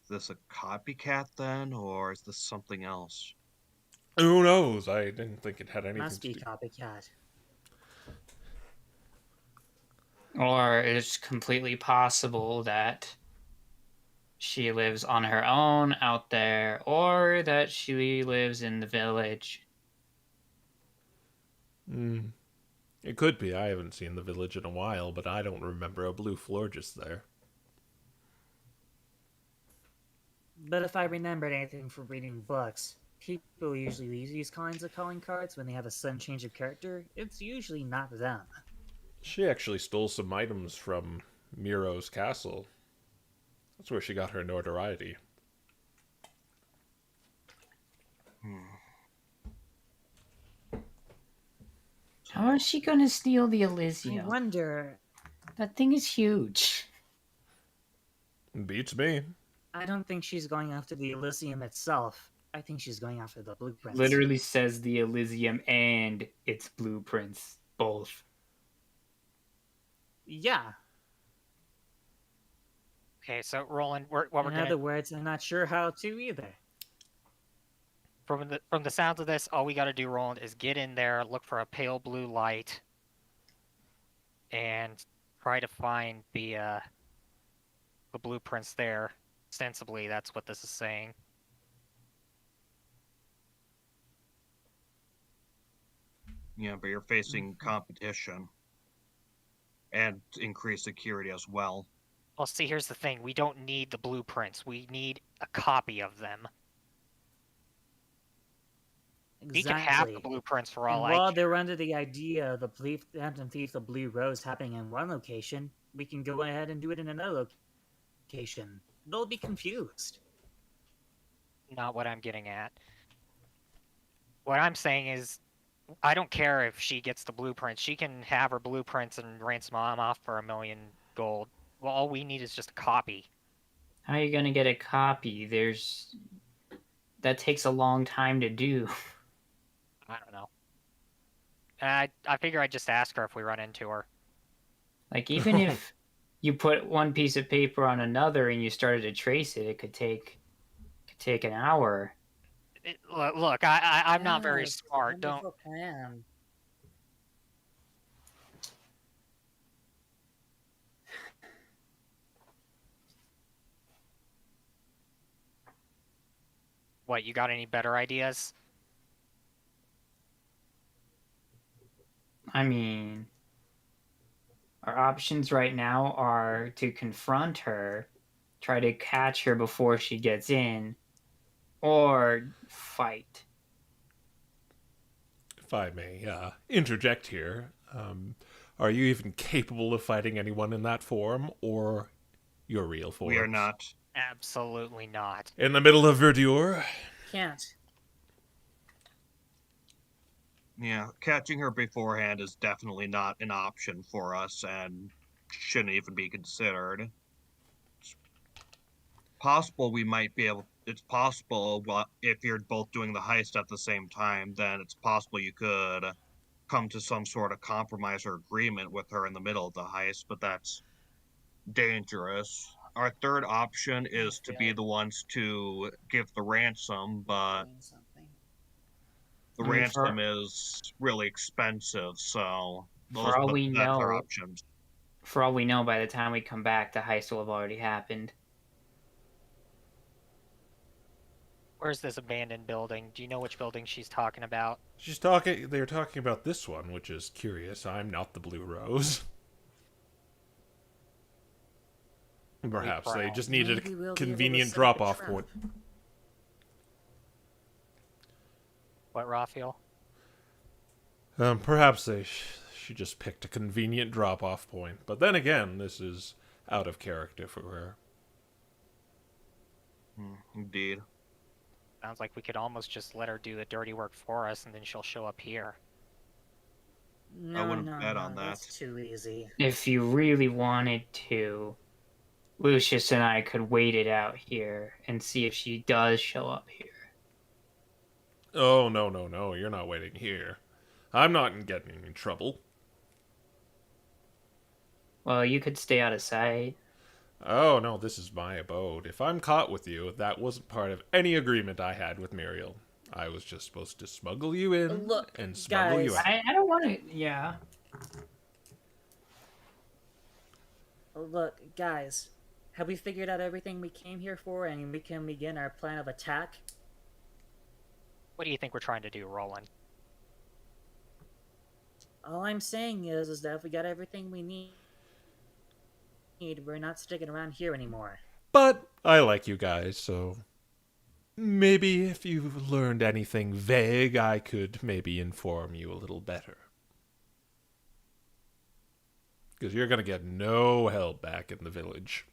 Is this a copycat then, or is this something else? Who knows? I didn't think it had anything Must to be do. copycat. Or it's completely possible that she lives on her own out there, or that she lives in the village. It could be. I haven't seen the village in a while, but I don't remember a blue Florges there. But if I remembered anything from reading books, people usually use these kinds of calling cards when they have a sudden change of character. It's usually not them. She actually stole some items from Miro's castle. That's where she got her notoriety. How is she gonna steal the I Elysium? wonder. That thing is huge. Beats me. I don't think she's going after the Elysium itself. I think she's going after the blueprints. Literally says the Elysium and its blueprints. Both. Yeah. Okay, so Roland, what we're In gonna other words, I'm not sure how to either. from the sounds of this, all we got to do, Roland, is get in there, look for a pale blue light, and try to find the blueprints there. Ostensibly, that's what this is saying. Yeah, but you're facing competition and increased security as well. Well, see, here's the thing: we don't need the blueprints. We need a copy of them. Exactly. We can have the blueprints for all And I while care. they're under the idea of the Phantom Thief of Blue Rose happening in one location, we can go ahead and do it in another location. They'll be confused. Not what I'm getting at. What I'm saying is, I don't care if she gets the blueprints. She can have her blueprints and ransom them off for 1,000,000 gold. Well, all we need is just a copy. How are you gonna get a copy? That takes a long time to do. I don't know. And I figure I'd just ask her if we run into her. Like, even if you put one piece of paper on another and you started to trace it, it could take an hour. Look, I'm not very Yes, smart. Don't. wonderful plan. What, you got any better ideas? I mean, our options right now are to confront her, try to catch her before she gets in, or fight. If I may interject here, are you even capable of fighting anyone in that form, or your real form? We are not. Absolutely not. In the middle of Verdure? Can't. Yeah, catching her beforehand is definitely not an option for us and shouldn't even be considered. It's possible we might be able. It's possible, well, if you're both doing the heist at the same time, then it's possible you could come to some sort of compromise or agreement with her in the middle of the heist, but that's dangerous. Our third option is to be the ones to give the ransom, but Doing something. the I mean, ransom is really expensive, so For all we that's our know- options. For all we know, by the time we come back, the heist will have already happened. Where's this abandoned building? Do you know which building she's talking about? They're talking about this one, which is curious. I'm not the Blue Rose. Perhaps they just needed Maybe a we'll be able to convenient set up a drop-off trap. point. What, Raphael? Perhaps she just picked a convenient drop-off point. But then again, this is out of character for her. Indeed. Sounds like we could almost just let her do the dirty work for us, and then she'll show up here. No, wouldn't no, bet no, on that's that. too easy. If you really wanted to, Lucius and I could wait it out here and see if she does show up here. Oh, no, no, no, you're not waiting here. I'm not getting in trouble. Well, you could stay out of sight. Oh, no, this is my abode. If I'm caught with you, that wasn't part of any agreement I had with Muriel. I was just supposed to smuggle you in Look, and smuggle you guys. out. I don't want to. Yeah. Look, guys, have we figured out everything we came here for and we can begin our plan of attack? What do you think we're trying to do, Roland? All I'm saying is that if we got everything we need, we're not sticking around here anymore. But I like you guys, so maybe if you've learned anything vague, I could maybe inform you a little better. Because you're going to get no help back in the village.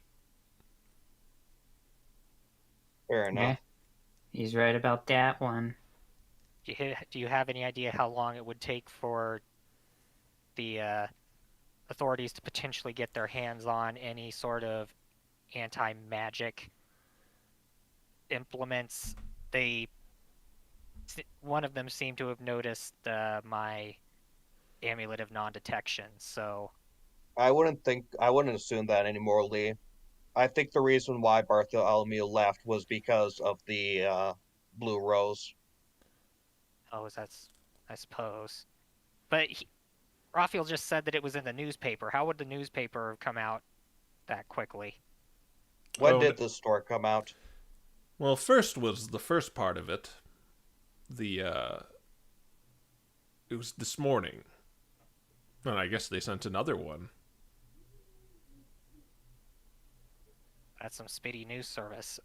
Fair enough. Yeah. He's right about that one. Do you have any idea how long it would take for the authorities to potentially get their hands on any sort of anti-magic implements? One of them seemed to have noticed my amulet of non-detection, so I wouldn't assume that anymore, Lee. I think the reason why Bartholomew left was because of the Blue Rose. that's I suppose. But Raphael just said that it was in the newspaper. How would the newspaper come out that quickly? When Oh, did this story come out? Well, first was the first part of it. It was this morning. And I guess they sent another one. That's some speedy news service.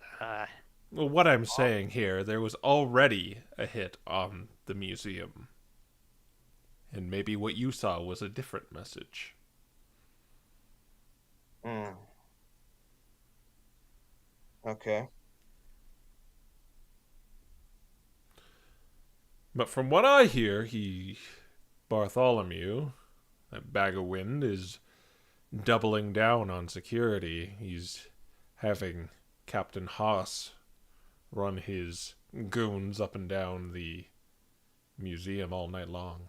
Well, what I'm saying here, there was already a hit on the museum. And maybe what you saw was a different message. Hmm. Okay. But from what I hear, Bartholomew, that bag of wind, is doubling down on security. He's having Captain Haas run his goons up and down the museum all night long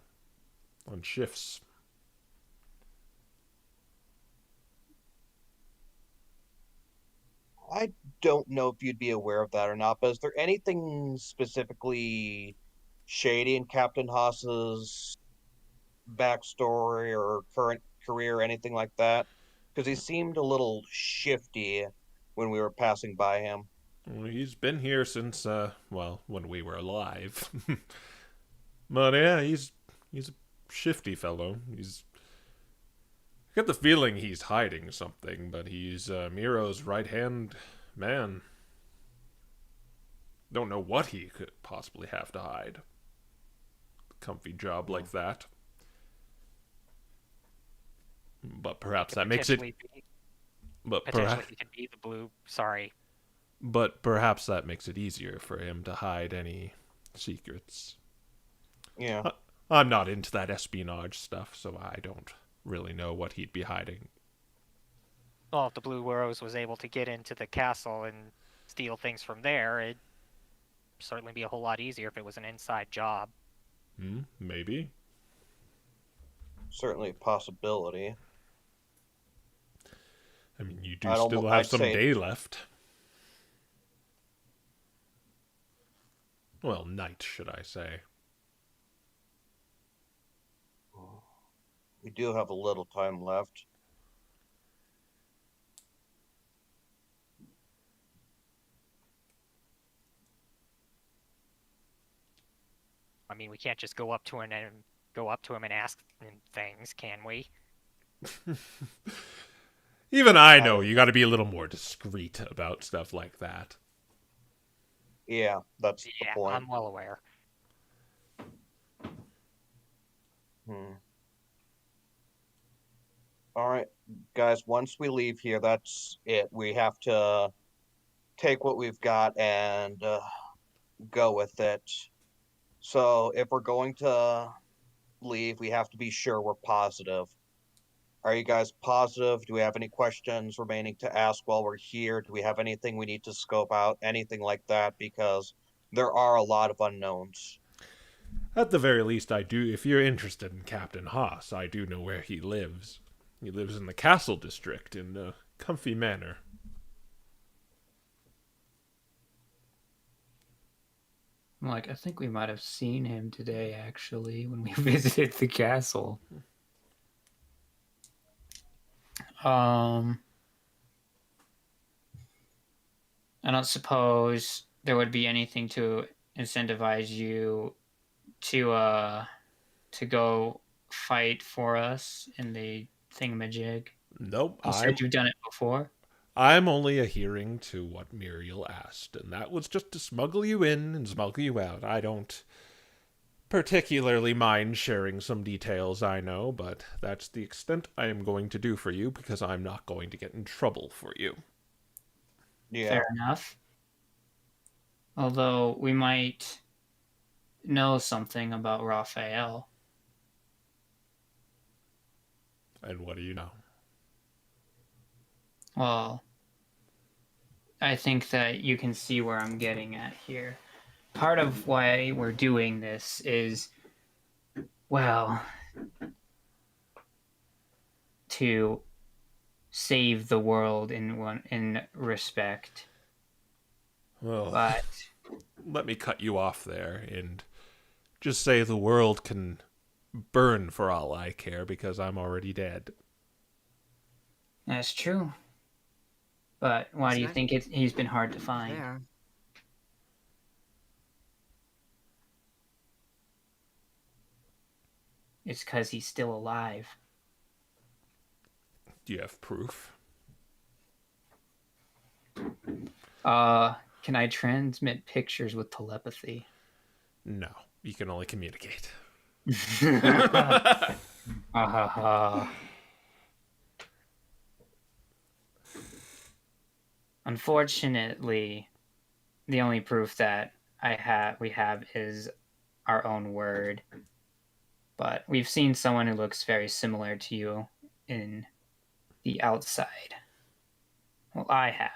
on shifts. I don't know if you'd be aware of that or not, but is there anything specifically shady in Captain Haas's backstory or current career, anything like that? Because he seemed a little shifty when we were passing by him. Well, he's been here since, when we were alive. But yeah, he's a shifty fellow. I get the feeling he's hiding something, but he's Miro's right-hand man. Don't know what he could possibly have to hide. Comfy job like that. But perhaps that makes it. Potentially he could be the blue. Sorry. But perhaps that makes it easier for him to hide any secrets. Yeah. I'm not into that espionage stuff, so I don't really know what he'd be hiding. Well, if the Blue Rose was able to get into the castle and steal things from there, it'd certainly be a whole lot easier if it was an inside job. Maybe. Certainly a possibility. I mean, you do still have some day left. Well, night, should I say. We do have a little time left. I mean, we can't just go up to him and ask him things, can we? Even I know you got to be a little more discreet about stuff like that. Yeah, that's the point. I'm well aware. All right, guys, once we leave here, that's it. We have to take what we've got and go with it. So if we're going to leave, we have to be sure we're positive. Are you guys positive? Do we have any questions remaining to ask while we're here? Do we have anything we need to scope out? Anything like that? Because there are a lot of unknowns. At the very least, I do. If you're interested in Captain Haas, I do know where he lives. He lives in the Castle District in a comfy manor. Like, I think we might have seen him today, actually, when we visited the castle. I don't suppose there would be anything to incentivize you to go fight for us in the thingamajig. Nope, You said you've done it before. I'm only adhering to what Muriel asked, and that was just to smuggle you in and smuggle you out. I don't particularly mind sharing some details, I know, but that's the extent I am going to do for you because I'm not going to get in trouble for you. Yeah. Fair enough. Although we might know something about Raphael. And what do you know? Well, I think that you can see where I'm getting at here. Part of why we're doing this is, well, to save the world in respect. Well, But let me cut you off there and just say the world can burn for all I care because I'm already dead. that's true. But why do you think he's been hard to find? There. It's because he's still alive. Do you have proof? Can I transmit pictures with telepathy? No, you can only communicate. Unfortunately, the only proof that we have is our own word. But we've seen someone who looks very similar to you in the outside. Well, I have.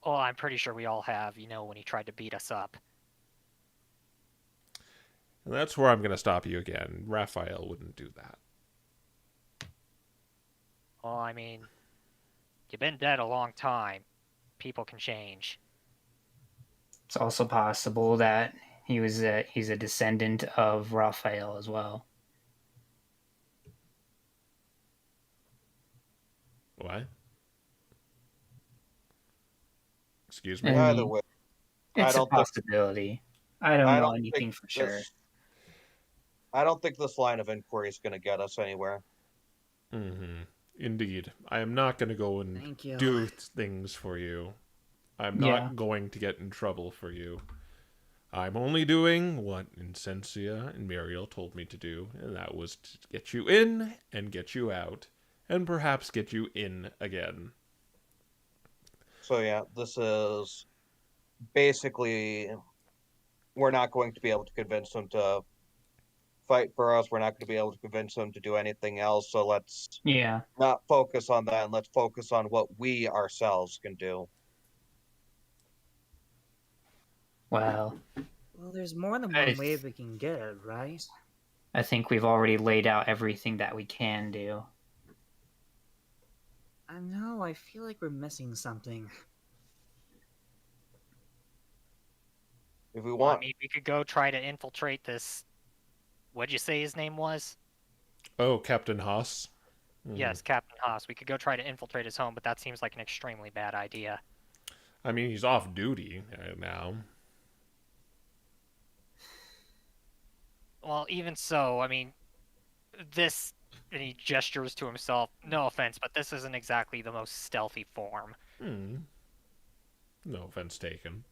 Well, I'm pretty sure we all have, when he tried to beat us up. And that's where I'm going to stop you again. Raphael wouldn't do that. Well, I mean, you've been dead a long time. People can change. It's also possible that he's a descendant of Raphael as well. What? Excuse me? Either way, It's a possibility. I don't know anything for sure. I don't think this line of inquiry is going to get us anywhere. Mm-hmm. Indeed. I am not going to go and do things for you. I'm not going to get in trouble for you. I'm only doing what Insensia and Muriel told me to do, and that was to get you in and get you out, and perhaps get you in again. So yeah, this is basically, we're not going to be able to convince them to fight for us. We're not going to be able to convince them to do anything else. So let's not focus on that, and let's focus on what we ourselves can do. Well, there's more than one way we can get it, right? I think we've already laid out everything that we can do. I know, I feel like we're missing something. If we want... I mean, we could go try to infiltrate this... What'd you say his name was? Oh, Captain Haas? Yes, Captain Haas. We could go try to infiltrate his home, but that seems like an extremely bad idea. I mean, he's off duty now. Well, even so, I mean, this... And he gestures to himself, no offense, but this isn't exactly the most stealthy form. No offense taken.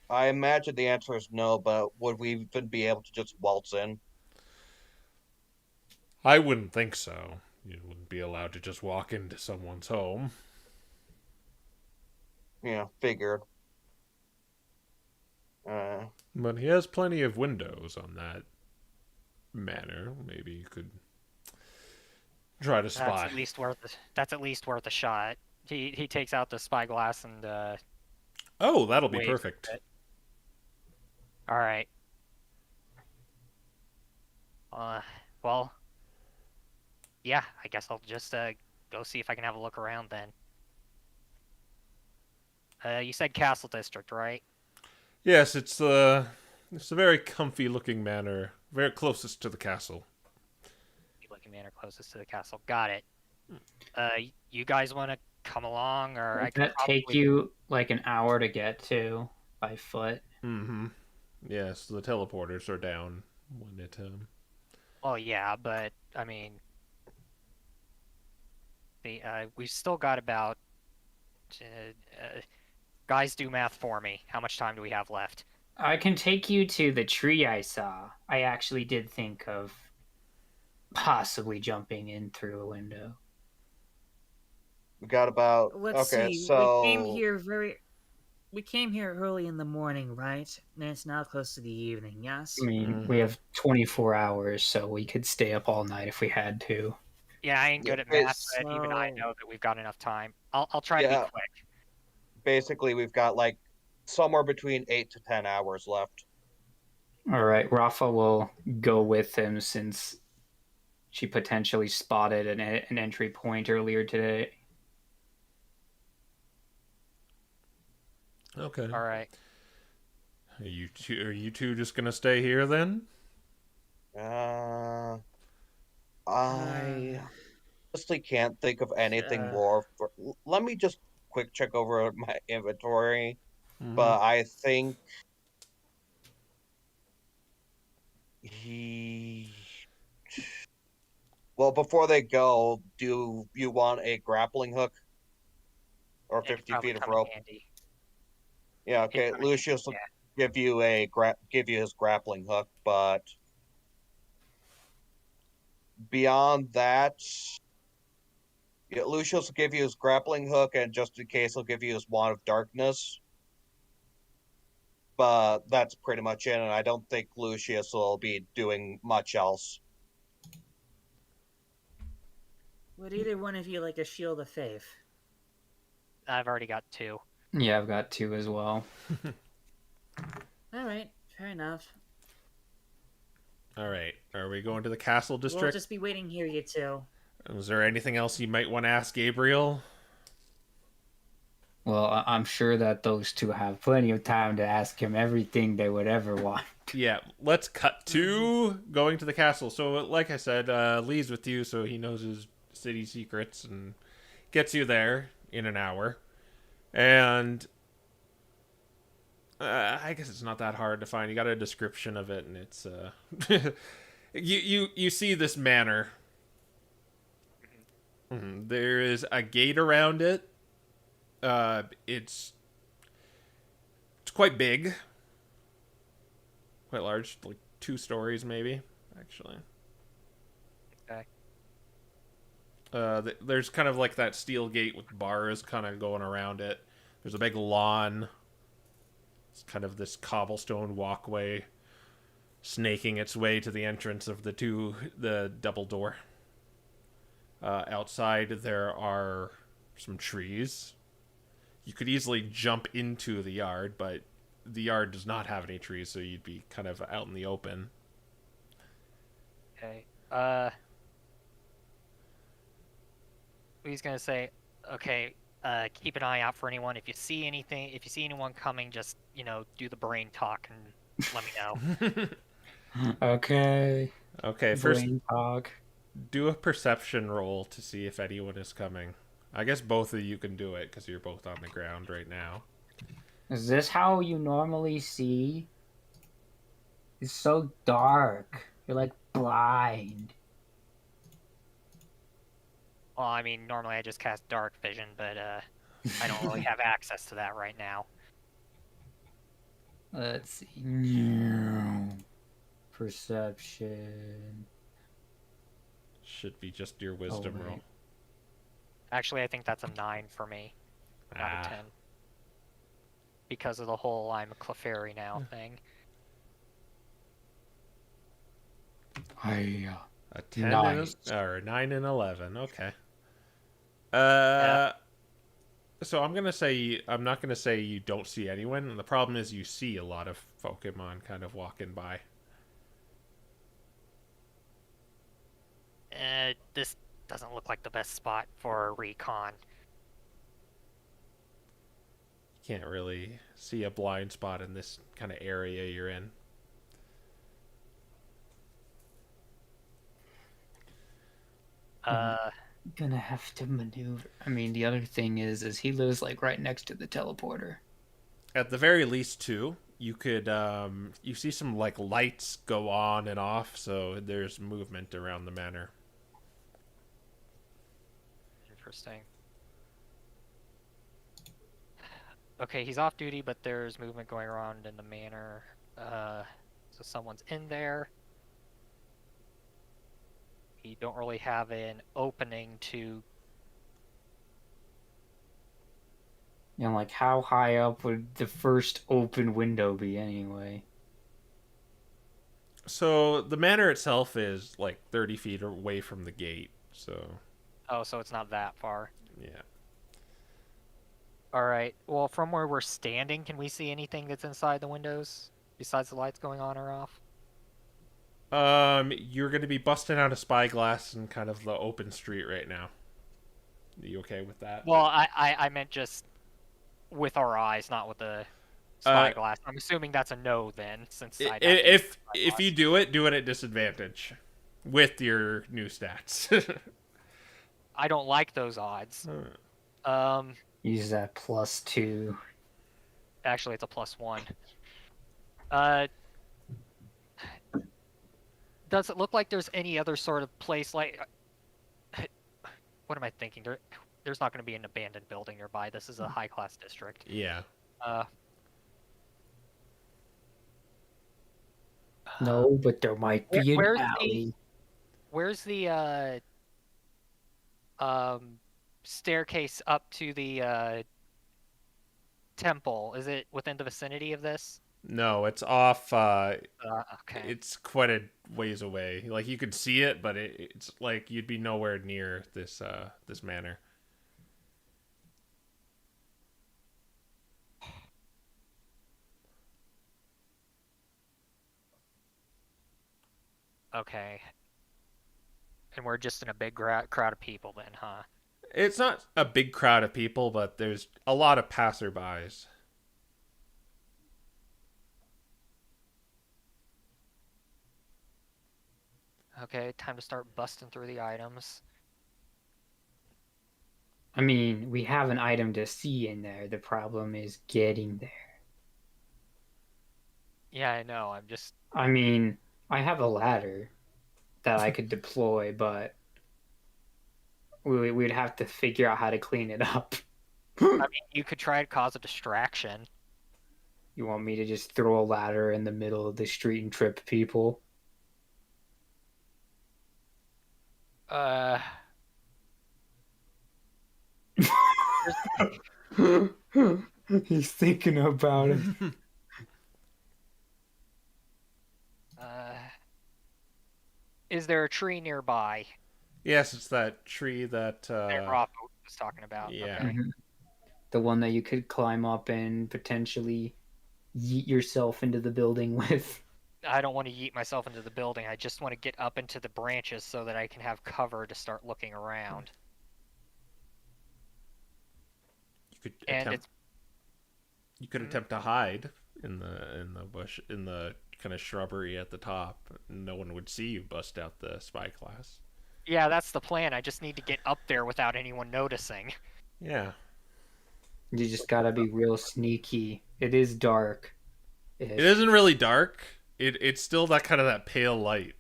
I imagine the answer is no, but would we even be able to just waltz in? I wouldn't think so. You wouldn't be allowed to just walk into someone's home. Yeah, figured. Uh, But he has plenty of windows on that manor. Maybe you could try to spot. That's at least worth a shot. He takes out the spyglass and Oh, that'll be waves perfect. it. All right. Well, yeah. I guess I'll just go see if I can have a look around then. You said Castle District, right? Yes, it's a very comfy looking manor, very closest to the castle. Looking manor closest to the castle. Got it. You guys want to come along, or I Would could that take probably... you like an hour to get to by foot? Mm-hmm. Yes, the teleporters are down when it Well, yeah, but I mean, we've still got about. Guys, do math for me. How much time do we have left? I can take you to the tree I saw. I actually did think of possibly jumping in through a window. we got about Let's okay, see. so We came here early in the morning, right? And it's now close to the evening. Yes. I mean, we have 24 hours, so we could stay up all night if we had to. Yeah, I ain't good at math, but even I know that we've got enough time. I'll try to be Yeah. quick. basically we've got like somewhere between 8 to 10 hours left. All right, Raffa will go with him since she potentially spotted an entry point earlier today. Okay. All right. Are you two just gonna stay here then? I honestly can't think of anything more. Let me just quick check over my inventory. But I think he. Well, before they go, do you want a grappling hook or It'd 50 probably feet of come in rope? handy. Yeah, It'd okay. come in Lucius will yeah. give you his grappling hook, but beyond that, yeah, Lucius will give you his grappling hook, and just in case, he'll give you his wand of darkness. But that's pretty much it, and I don't think Lucius will be doing much else. Would either one of you like a shield of faith? I've already got 2. Yeah, I've got 2 as well. All right, fair enough. All right. Are we going to the castle district? We'll just be waiting here, you two. Is there anything else you might want to ask Gabriel? Well, I'm sure that those two have plenty of time to ask him everything they would ever want. Yeah, let's cut to going to the castle. So, like I said, Lee's with you, so he knows his city secrets and gets you there in an hour. And I guess it's not that hard to find. You got a description of it, and it's you see this manor. There is a gate around it. It's quite big, quite large, like 2 stories maybe, actually. Okay. There's kind of like that steel gate with bars kind of going around it. There's a big lawn. It's kind of this cobblestone walkway snaking its way to the entrance of the double door. Outside there are some trees. You could easily jump into the yard, but the yard does not have any trees, so you'd be kind of out in the open. Okay. He's gonna say, okay, keep an eye out for anyone. If you see anyone coming, just, do the brain talk and let me know. Okay. Okay, first Brain talk. do a perception roll to see if anyone is coming. I guess both of you can do it because you're both on the ground right now. Is this how you normally see? It's so dark. You're like blind. Well, I mean, normally I just cast dark vision, but I don't really have access to that right now. Let's see. Perception. Should be just your wisdom wait. roll. Actually, I think that's a 9 for me out of 10. because of the whole I'm a Clefairy now thing. I A 10 Nice. or 9 and 11. Okay. Yeah. So I'm not gonna say you don't see anyone. The problem is you see a lot of Pokemon kind of walking by. This doesn't look like the best spot for a recon. You can't really see a blind spot in this kind of area you're in. gonna have to maneuver. I mean, the other thing is he lives like right next to the teleporter. At the very least, too, you could you see some like lights go on and off, so there's movement around the manor. Interesting. Okay, he's off duty, but there's movement going around in the manor. So someone's in there. You don't really have an opening to. You know, like how high up would the first open window be anyway? So the manor itself is like 30 feet away from the gate. So Oh, so it's not that far. yeah. All right. Well, from where we're standing, can we see anything that's inside the windows besides the lights going on or off? You're going to be busting out a spyglass in kind of the open street right now. Are you okay with that? Well, I meant just with our eyes, not with the spyglass. I'm assuming that's a no then, since if you do it at disadvantage with your new stats. I don't like those odds. Use that +2. Actually, it's a +1. Does it look like there's any other sort of place like? What am I thinking? There's not going to be an abandoned building nearby. This is a high-class district. Yeah. No, but there might be an alley. Where's the staircase up to the temple? Is it within the vicinity of this? No, it's off. Okay. It's quite a ways away. Like you could see it, but it's like you'd be nowhere near this this manor. Okay. And we're just in a big crowd of people then, huh? It's not a big crowd of people, but there's a lot of passerbys. Okay, time to start busting through the items. I mean, we have an item to see in there. The problem is getting there. Yeah, I know. I'm just. I mean, I have a ladder that I could deploy, but we'd have to figure out how to clean it up. I mean, you could try to cause a distraction. You want me to just throw a ladder in the middle of the street and trip people? He's thinking about it. Is there a tree nearby? Yes, it's that tree that. That Raffa was talking about. Yeah. Okay. The one that you could climb up and potentially yeet yourself into the building with. I don't want to yeet myself into the building. I just want to get up into the branches so that I can have cover to start looking around. You could attempt to hide in the bush, in the kind of shrubbery at the top. No one would see you bust out the spyglass. Yeah, that's the plan. I just need to get up there without anyone noticing. Yeah. You just gotta be real sneaky. It is dark. It isn't really dark. It's still that kind of that pale light.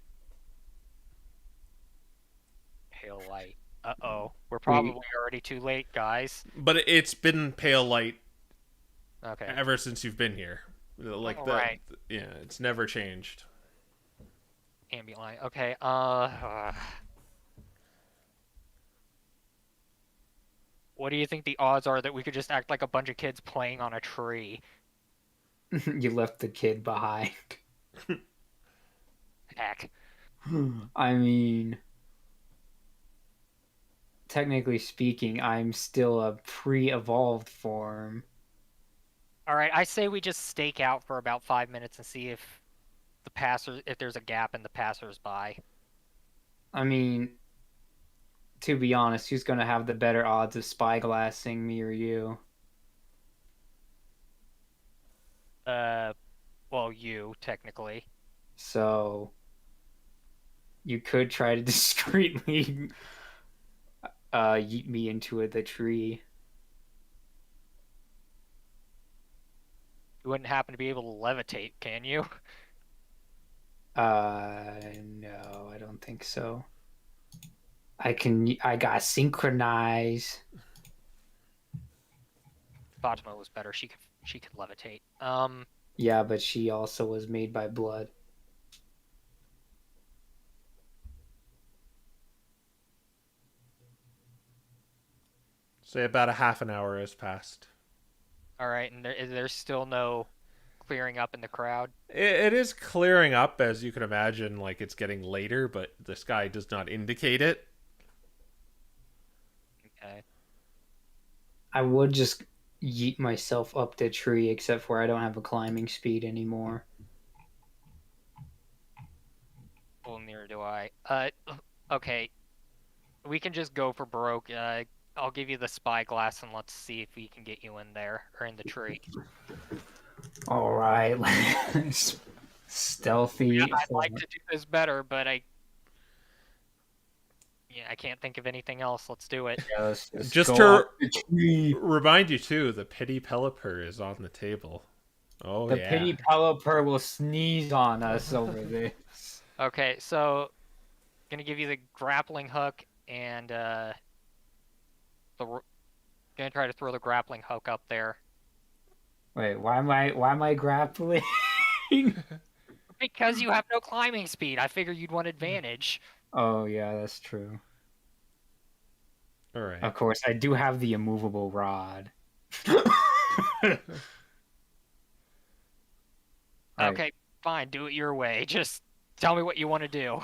Pale light. Uh-oh. We're probably already too late, guys. But it's been pale light Okay. ever since you've been here. Like that. Right. Yeah, it's never changed. Ambient light. Okay. What do you think the odds are that we could just act like a bunch of kids playing on a tree? You left the kid behind. Heck. I mean, technically speaking, I'm still a pre-evolved form. Alright, I say we just stake out for about 5 minutes and see if there's a gap in the passers-by. I mean, to be honest, who's gonna have the better odds of spyglassing, me or you? Well, you, technically. So, you could try to discreetly yeet me into the tree. You wouldn't happen to be able to levitate, can you? No, I don't think so. I got synchronize. Fatima was better. She could levitate. Yeah, but she also was made by blood. Say about a half an hour has passed. Alright, and there's still no clearing up in the crowd. It is clearing up, as you can imagine, like it's getting later, but the sky does not indicate it. Okay. I would just yeet myself up the tree, except for I don't have a climbing speed anymore. Well, neither do I. Okay. We can just go for broke. I'll give you the spyglass and let's see if we can get you in there, or in the tree. Alright, stealthy. Yeah, I'd like to do this better, but I can't think of anything else. Let's do it. Yeah, Just go to up the tree. remind you too, the pity Pelipper is on the table. Oh The yeah. pity Pelipper will sneeze on us over this. Okay, so gonna give you the grappling hook and gonna try to throw the grappling hook up there. Wait, why am I grappling? Because you have no climbing speed. I figure you'd want advantage. Oh yeah, that's true. All right. Of course, I do have the immovable rod. Okay, fine. Do it your way. Just tell me what you want to do.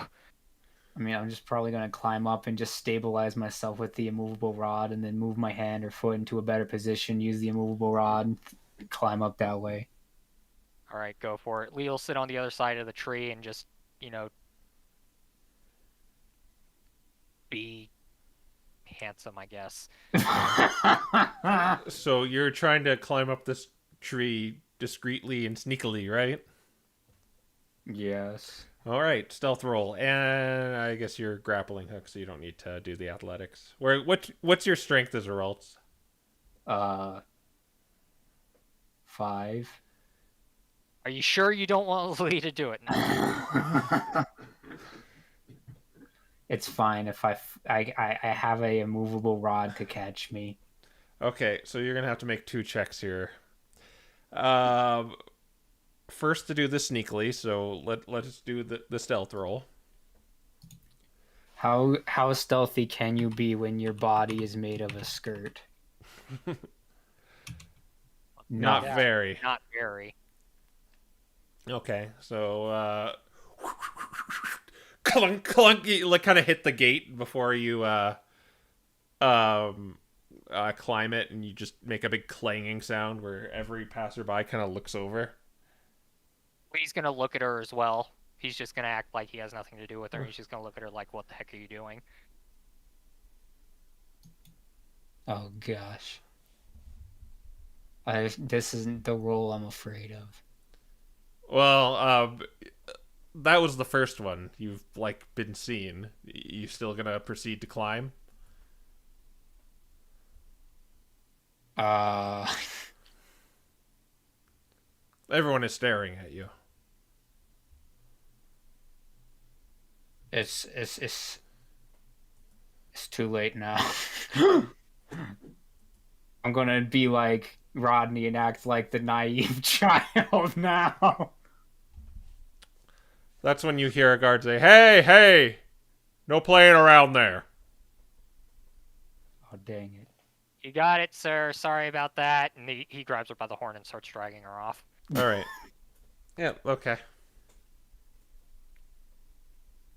I mean, I'm just probably gonna climb up and just stabilize myself with the immovable rod, and then move my hand or foot into a better position. Use the immovable rod, and climb up that way. All right, go for it. Lee'll sit on the other side of the tree and just, be handsome, I guess. So you're trying to climb up this tree discreetly and sneakily, right? Yes. All right, stealth roll, and I guess you're grappling hook, so you don't need to do the athletics. What's your strength as a result? 5. Are you sure you don't want Lee to do it now? It's fine if I have a immovable rod to catch me. Okay, so you're gonna have to make 2 checks here. First to do this sneakily, so let's do the stealth roll. How stealthy can you be when your body is made of a skirt? Not Yeah. very. Not very. Okay, so clunk clunk, you like kind of hit the gate before you climb it, and you just make a big clanging sound where every passerby kind of looks over. He's gonna look at her as well. He's just gonna act like he has nothing to do with her. He's just gonna look at her like, "What the heck are you doing?" Oh gosh. This isn't the role I'm afraid of. Well, that was the first one. You've been seen. You still gonna proceed to climb? Everyone is staring at you. It's too late now. I'm gonna be like Rodney and act like the naive child now. That's when you hear a guard say, "Hey, hey! No playing around there." Oh dang it. You got it, sir. Sorry about that. And he grabs her by the horn and starts dragging her off. All right. Yeah. Okay.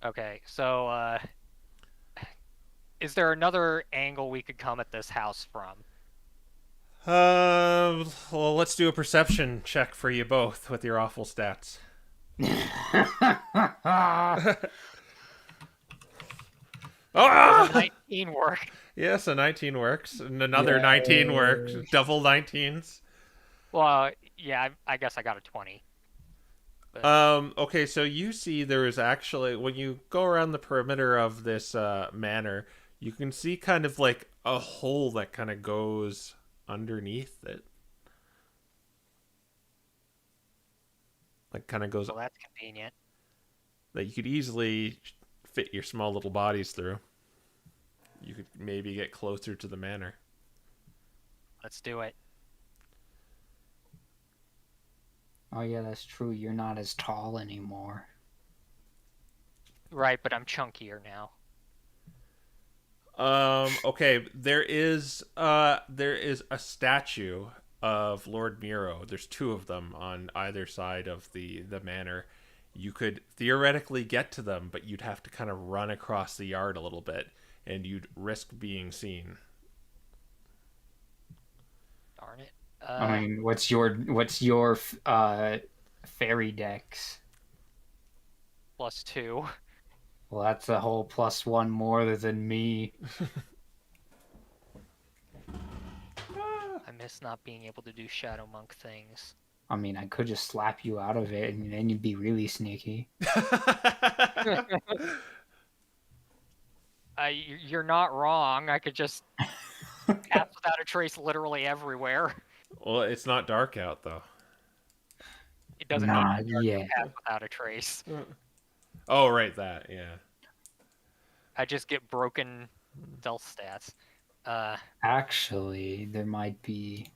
Okay, so, is there another angle we could come at this house from? Well, let's do a perception check for you both with your awful stats. Does a Ah! 19 work? Yes, a 19 works, and another 19 works. Double 19s. Well, yeah, I guess I got a 20. Okay, so you see there is actually, when you go around the perimeter of this manor, you can see kind of like a hole that kind of goes underneath it. Like, kind of goes, Well, that's convenient. that you could easily fit your small little bodies through. You could maybe get closer to the manor. Let's do it. Oh yeah, that's true. You're not as tall anymore. Right, but I'm chunkier now. Okay, there is a statue of Lord Miro. There's two of them on either side of the manor. You could theoretically get to them, but you'd have to kind of run across the yard a little bit, and you'd risk being seen. Darn it. I mean, what's your fairy dex? +2. Well, that's a whole +1 more than me. I miss not being able to do Shadow Monk things. I mean, I could just slap you out of it, and then you'd be really sneaky. You're not wrong. I could just pass without a trace literally everywhere. Well, it's not dark out though. It doesn't Not need to be dark to yet. pass without a trace. Oh, right, that, yeah. I just get broken stealth stats. Actually, there might be.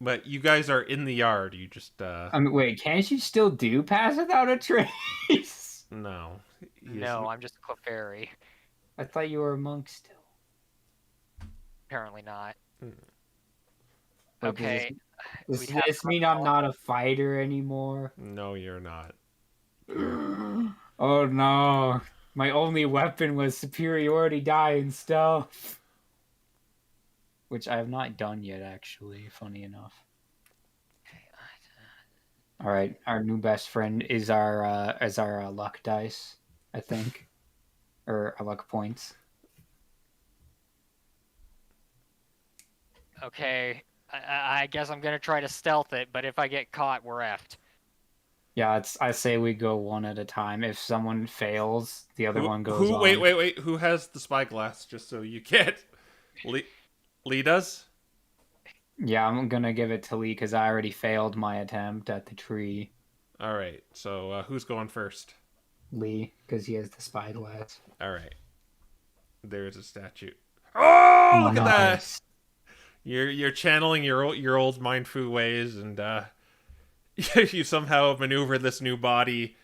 But you guys are in the yard. You just I mean, wait, can't you still do pass without a trace? no. He No, isn't- I'm just a Clefairy. I thought you were a monk still. Apparently not. Hmm. Wait, Okay. Does we'd have this to mean I'm not a fighter anymore? No, you're not. Oh no. My only weapon was superiority die and stealth. Which I have not done yet, actually, funny enough. Alright, our new best friend is our luck dice, I think. Or our luck points. Okay. I guess I'm gonna try to stealth it, but if I get caught, we're effed. Yeah, I say we go one at a time. If someone fails, the other one goes on. Wait. Who has the spyglass? Just so you get. Lee does? Yeah, I'm gonna give it to Lee because I already failed my attempt at the tree. All right. So who's going first? Lee, because he has the spyglass. All right. There's a statue. Oh, look at that! Nice. You're channeling your old mindfu ways, and you somehow maneuver this new body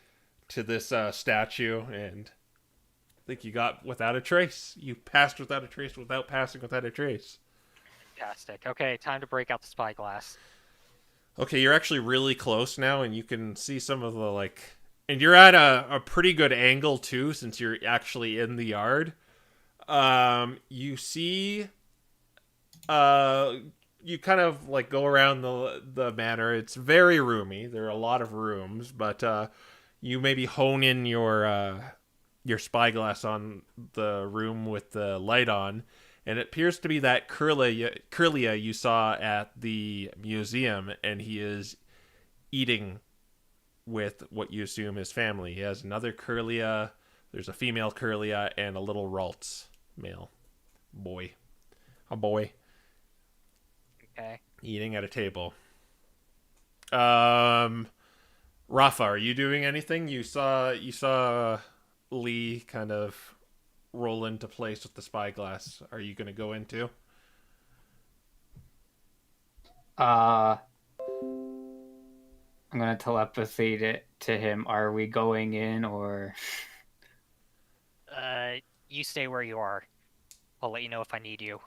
to this statue, and I think you got without a trace. You passed without a trace without passing without a trace. Fantastic. Okay, time to break out the spyglass. Okay, you're actually really close now, and you can see some of the and you're at a pretty good angle too, since you're actually in the yard. You see, you kind of go around the manor. It's very roomy. There are a lot of rooms, but you maybe hone in your spyglass on the room with the light on, and it appears to be that Curlia you saw at the museum, and he is eating with what you assume is family. He has another Curlia, there's a female Curlia, and a little Ralts male boy. A boy. Okay. Eating at a table. Raffa, are you doing anything? You saw Lee kind of roll into place with the spyglass. Are you going to go into? I'm gonna telepathy to him. Are we going in or? You stay where you are. I'll let you know if I need you.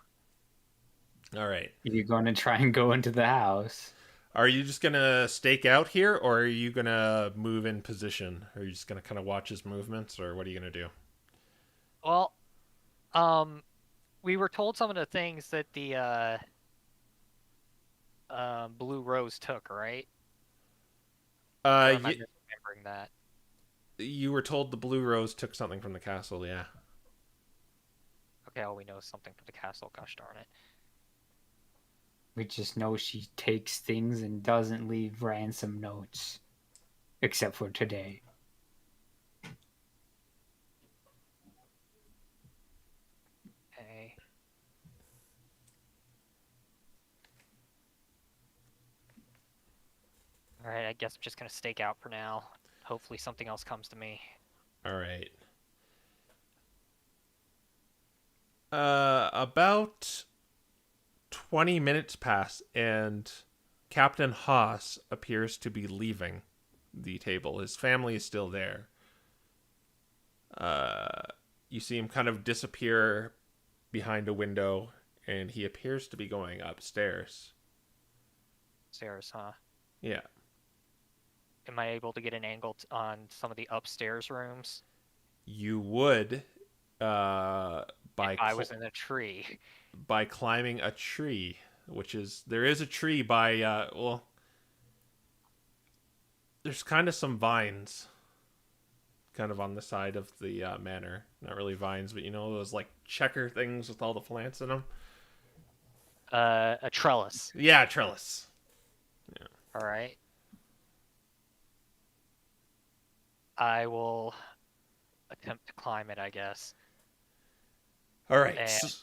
All right. You're going to try and go into the house. Are you just gonna stake out here, or are you gonna move in position? Are you just gonna kind of watch his movements, or what are you gonna do? Well, we were told some of the things that the Blue Rose took, right? Or am I misremembering that? You were told the Blue Rose took something from the castle. Yeah. Okay, all we know is something from the castle. Gosh darn it. We just know she takes things and doesn't leave ransom notes. Except for today. Okay. Alright, I guess I'm just gonna stake out for now. Hopefully something else comes to me. All right. About 20 minutes pass, and Captain Haas appears to be leaving the table. His family is still there. You see him kind of disappear behind a window, and he appears to be going upstairs. Stairs, huh? Yeah. Am I able to get an angle on some of the upstairs rooms? You would, by If I was in a tree. by climbing a tree, which is there is a tree by well, there's kind of some vines kind of on the side of the manor. Not really vines, but you know those like checker things with all the plants in them. A trellis. Yeah, trellis. All right. I will attempt to climb it, I guess. All right. And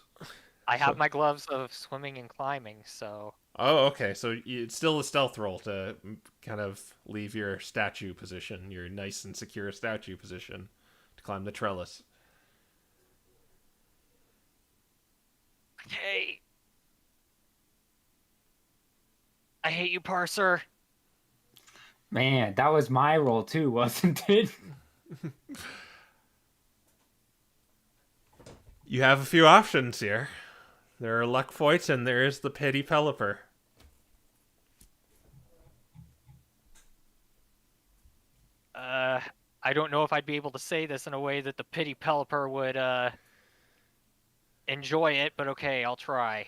I have my gloves of swimming and climbing, so. Oh, okay. So it's still a stealth roll to kind of leave your statue position, your nice and secure statue position, to climb the trellis. Okay. I hate you, parser. Man, that was my role too, wasn't it? You have a few options here. There are luck foits, and there is the pity pelipper. I don't know if I'd be able to say this in a way that the pity pelipper would enjoy it, but okay, I'll try.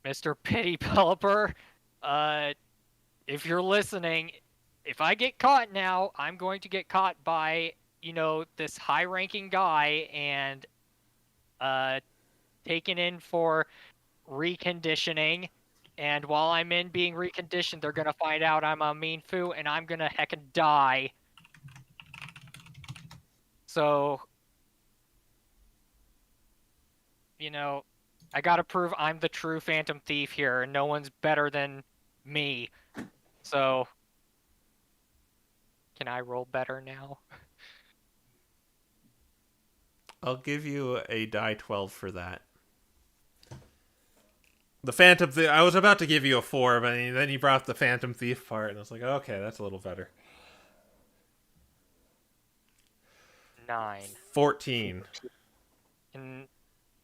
Mr. Pity Pelipper, if you're listening, if I get caught now, I'm going to get caught by, this high-ranking guy and taken in for reconditioning. And while I'm in being reconditioned, they're going to find out I'm a mean foo and I'm going to heckin' die. So, I gotta prove I'm the true Phantom Thief here, and no one's better than me. So, can I roll better now? I'll give you a die 12 for that. The Phantom Thief, I was about to give you a 4, but then you brought the Phantom Thief part, and I was like, okay, that's a little better. 9. 14. And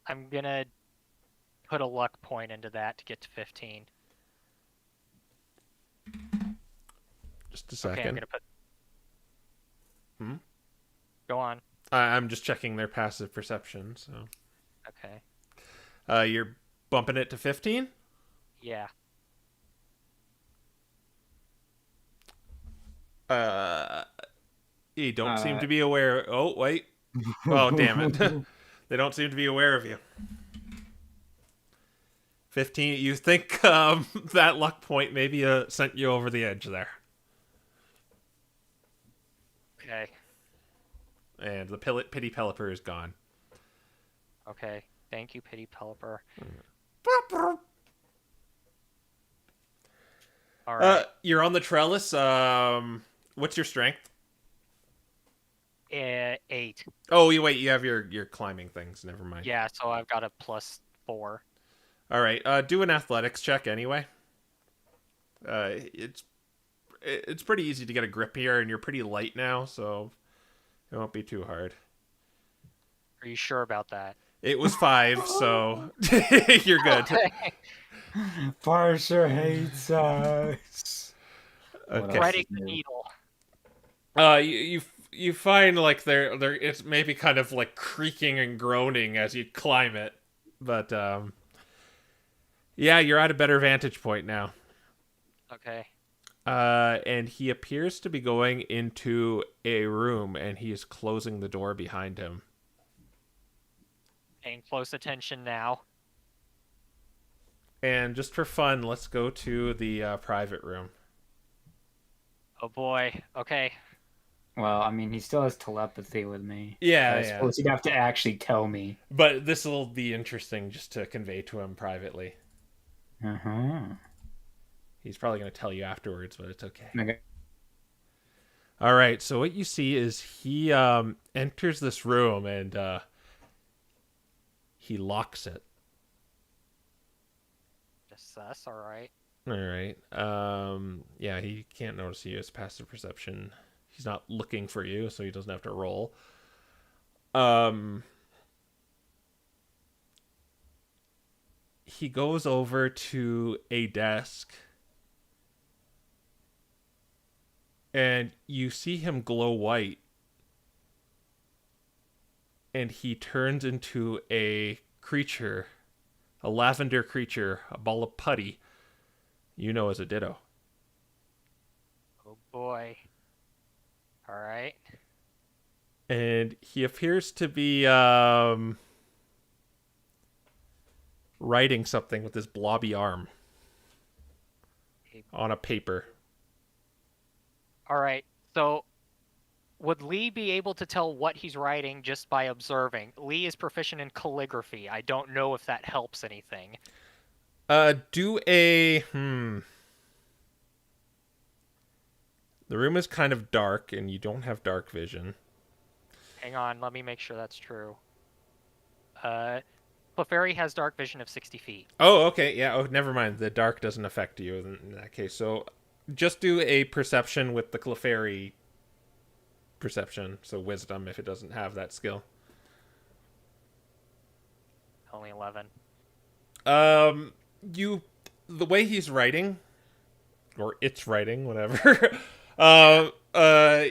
I'm gonna put a luck point into that to get to 15. Just a second. Okay, I'm gonna put... Hmm? Go on. I'm just checking their passive perception, so... Okay. You're bumping it to 15? Yeah. You don't seem to be aware... Oh, wait. Oh, damn it. They don't seem to be aware of you. 15, you think that luck point maybe sent you over the edge there. Okay. And the pity pelipper is gone. Okay. Thank you, Pity Pelipper. All right. You're on the trellis. What's your strength? 8. Oh, wait, you have your climbing things. Never mind. Yeah, so I've got a +4. All right. Do an athletics check anyway. It's pretty easy to get a grip here, and you're pretty light now, so it won't be too hard. Are you sure about that? It was 5, so you're good. Parser hates us. What Okay. else Threading is the new? needle. You find like there it's maybe kind of like creaking and groaning as you climb it, but yeah, you're at a better vantage point now. Okay. And he appears to be going into a room, and he is closing the door behind him. Paying close attention now. And just for fun, let's go to the private room. Oh boy. Okay. Well, I mean, he still has telepathy with me. Yeah, I yeah. suppose he'd have to actually tell me. But this will be interesting just to convey to him privately. Uh-huh. He's probably going to tell you afterwards, but it's okay. Okay. All right, so what you see is he enters this room and he locks it. Just sus, alright. All right. Yeah, he can't notice you. It's passive perception. He's not looking for you, so he doesn't have to roll. He goes over to a desk, and you see him glow white, and he turns into a creature, a lavender creature, a ball of putty, you know as a ditto. Oh boy. Alright. And he appears to be writing something with his blobby arm on a paper. Alright, so would Lee be able to tell what he's writing just by observing? Lee is proficient in calligraphy. I don't know if that helps anything. Do a The room is kind of dark, and you don't have dark vision. Hang on, let me make sure that's true. Clefairy has dark vision of 60 feet. Oh, okay, yeah. Oh, never mind. The dark doesn't affect you in that case. So, just do a perception with the Clefairy perception. So, wisdom if it doesn't have that skill. Only 11. The way he's writing, or it's writing, whatever.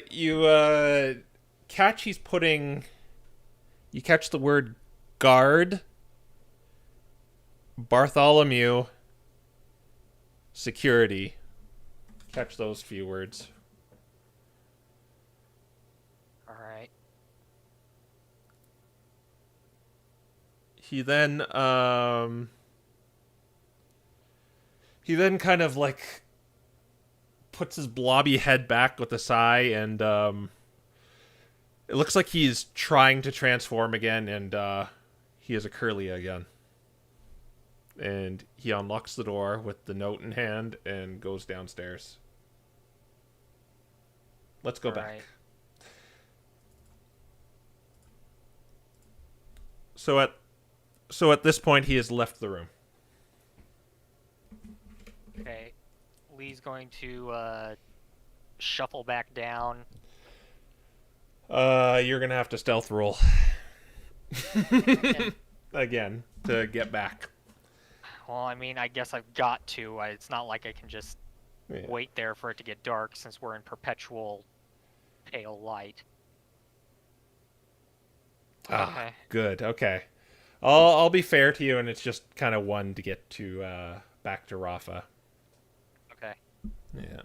You catch you catch the word guard, Bartholomew, security. Catch those few words. Alright. He then kind of like puts his blobby head back with a sigh, and it looks like he's trying to transform again, and he is a curly again. And he unlocks the door with the note in hand and goes downstairs. Let's go back. So at this point, he has left the room. Okay. Lee's going to shuffle back down. You're gonna have to stealth roll again to get back. Well, I mean, I guess I've got to. It's not like I can just wait there for it to get dark since we're in perpetual pale light. Ah, good. Okay. I'll be fair to you, and it's just kind of one to get to back to Raffa. Okay. Yeah.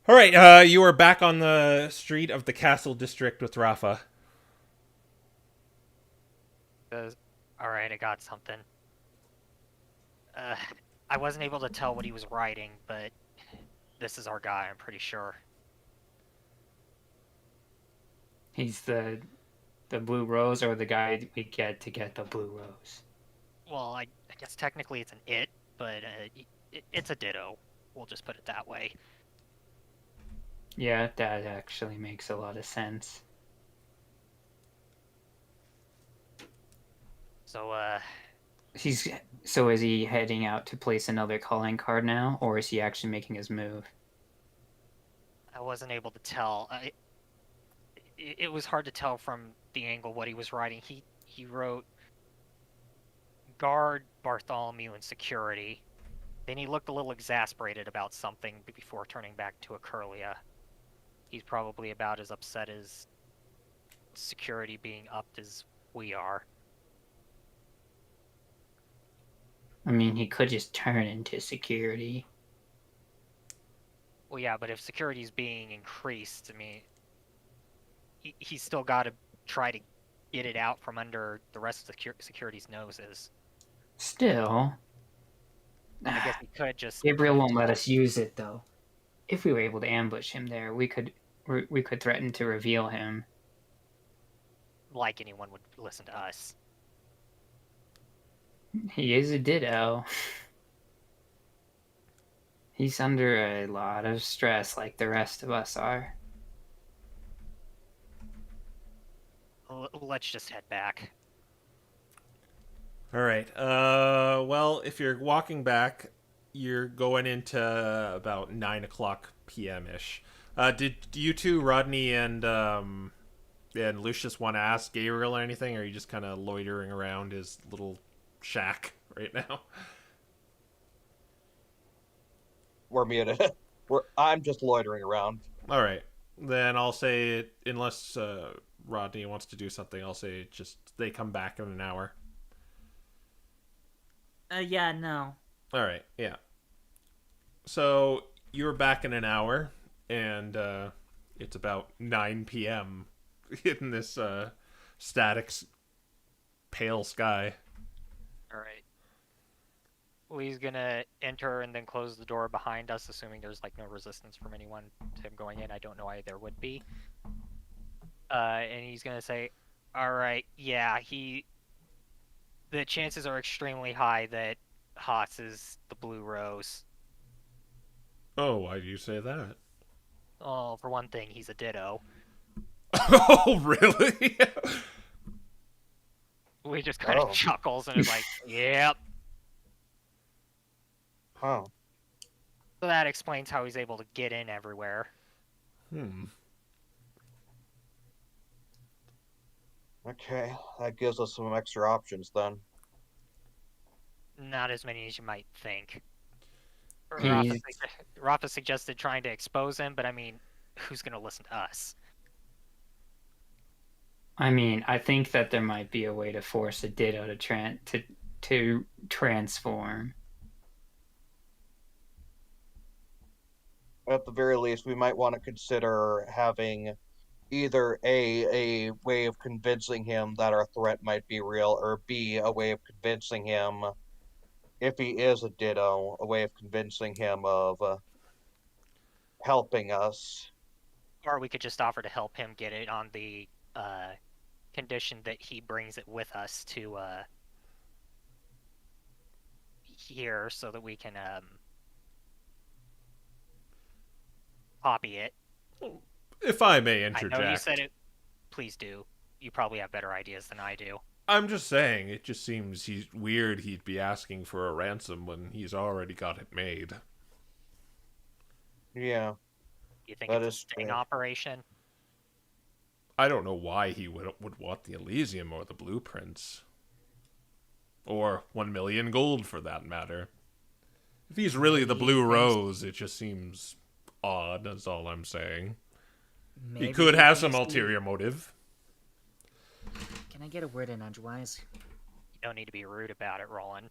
All right. You are back on the street of the castle district with Raffa. All right, I got something. I wasn't able to tell what he was writing, but this is our guy, I'm pretty sure. He's the blue rose, or the guy we get to get the blue rose? Well, I guess technically it's an it, but it's a ditto. We'll just put it that way. Yeah, that actually makes a lot of sense. So, So is he heading out to place another calling card now, or is he actually making his move? I wasn't able to tell. It was hard to tell from the angle what he was writing. He wrote guard, Bartholomew, and security. Then he looked a little exasperated about something before turning back to Acurlia. He's probably about as upset as security being upped as we are. I mean, he could just turn into security. Well, yeah, but if security's being increased, I mean, he's still got to try to get it out from under the rest of the security's noses. Still, I guess he could just... Gabriel won't let us use it, though. If we were able to ambush him there, we could threaten to reveal him. Like anyone would listen to us. He is a ditto. He's under a lot of stress like the rest of us are. Let's just head back. All right. Well, if you're walking back, you're going into about 9:00 p.m. ish. Did you two, Rodney and Lucius, want to ask Gabriel or anything, or are you just kind of loitering around his little shack right now? We're muted. I'm just loitering around. All right. Then I'll say, unless Rodney wants to do something, I'll say just they come back in an hour. Yeah, no. All right, yeah. So you're back in an hour, and it's about 9 p.m. in this static, pale sky. All right. Lee's gonna enter and then close the door behind us, assuming there's like no resistance from anyone to him going in. I don't know why there would be. And he's gonna say, "All right, yeah, the chances are extremely high that Haas is the Blue Rose. Oh, why do you say that? Oh, for one thing, he's a ditto." Oh, really? We just kind of chuckles and is like, "Yep." Oh. So that explains how he's able to get in everywhere. Okay, that gives us some extra options Not as many as you might think. He's- Raffa suggested trying to expose him, but I mean, who's going to listen to us? I mean, I think that there might be a way to force a ditto to transform. At the very least, we might want to consider having either a way of convincing him that our threat might be real, or B, a way of convincing him, if he is a ditto, a way of convincing him of helping us. Or we could just offer to help him get it on the condition that he brings it with us to here so that we can copy it. If I may I interject. know you said it. Please do. You probably have better ideas than I do. I'm just saying, it just seems weird he'd be asking for a ransom when he's already got it made. Yeah. You think That it's is a sting true. operation? I don't know why he would want the Elysium or the blueprints. Or 1 million gold, for that matter. If he's really the Blue Rose, it just seems odd, that's all I'm saying. Maybe He could have some thinks ulterior motive. Can I get a word in edgewise? You don't need to be rude about it, Roland.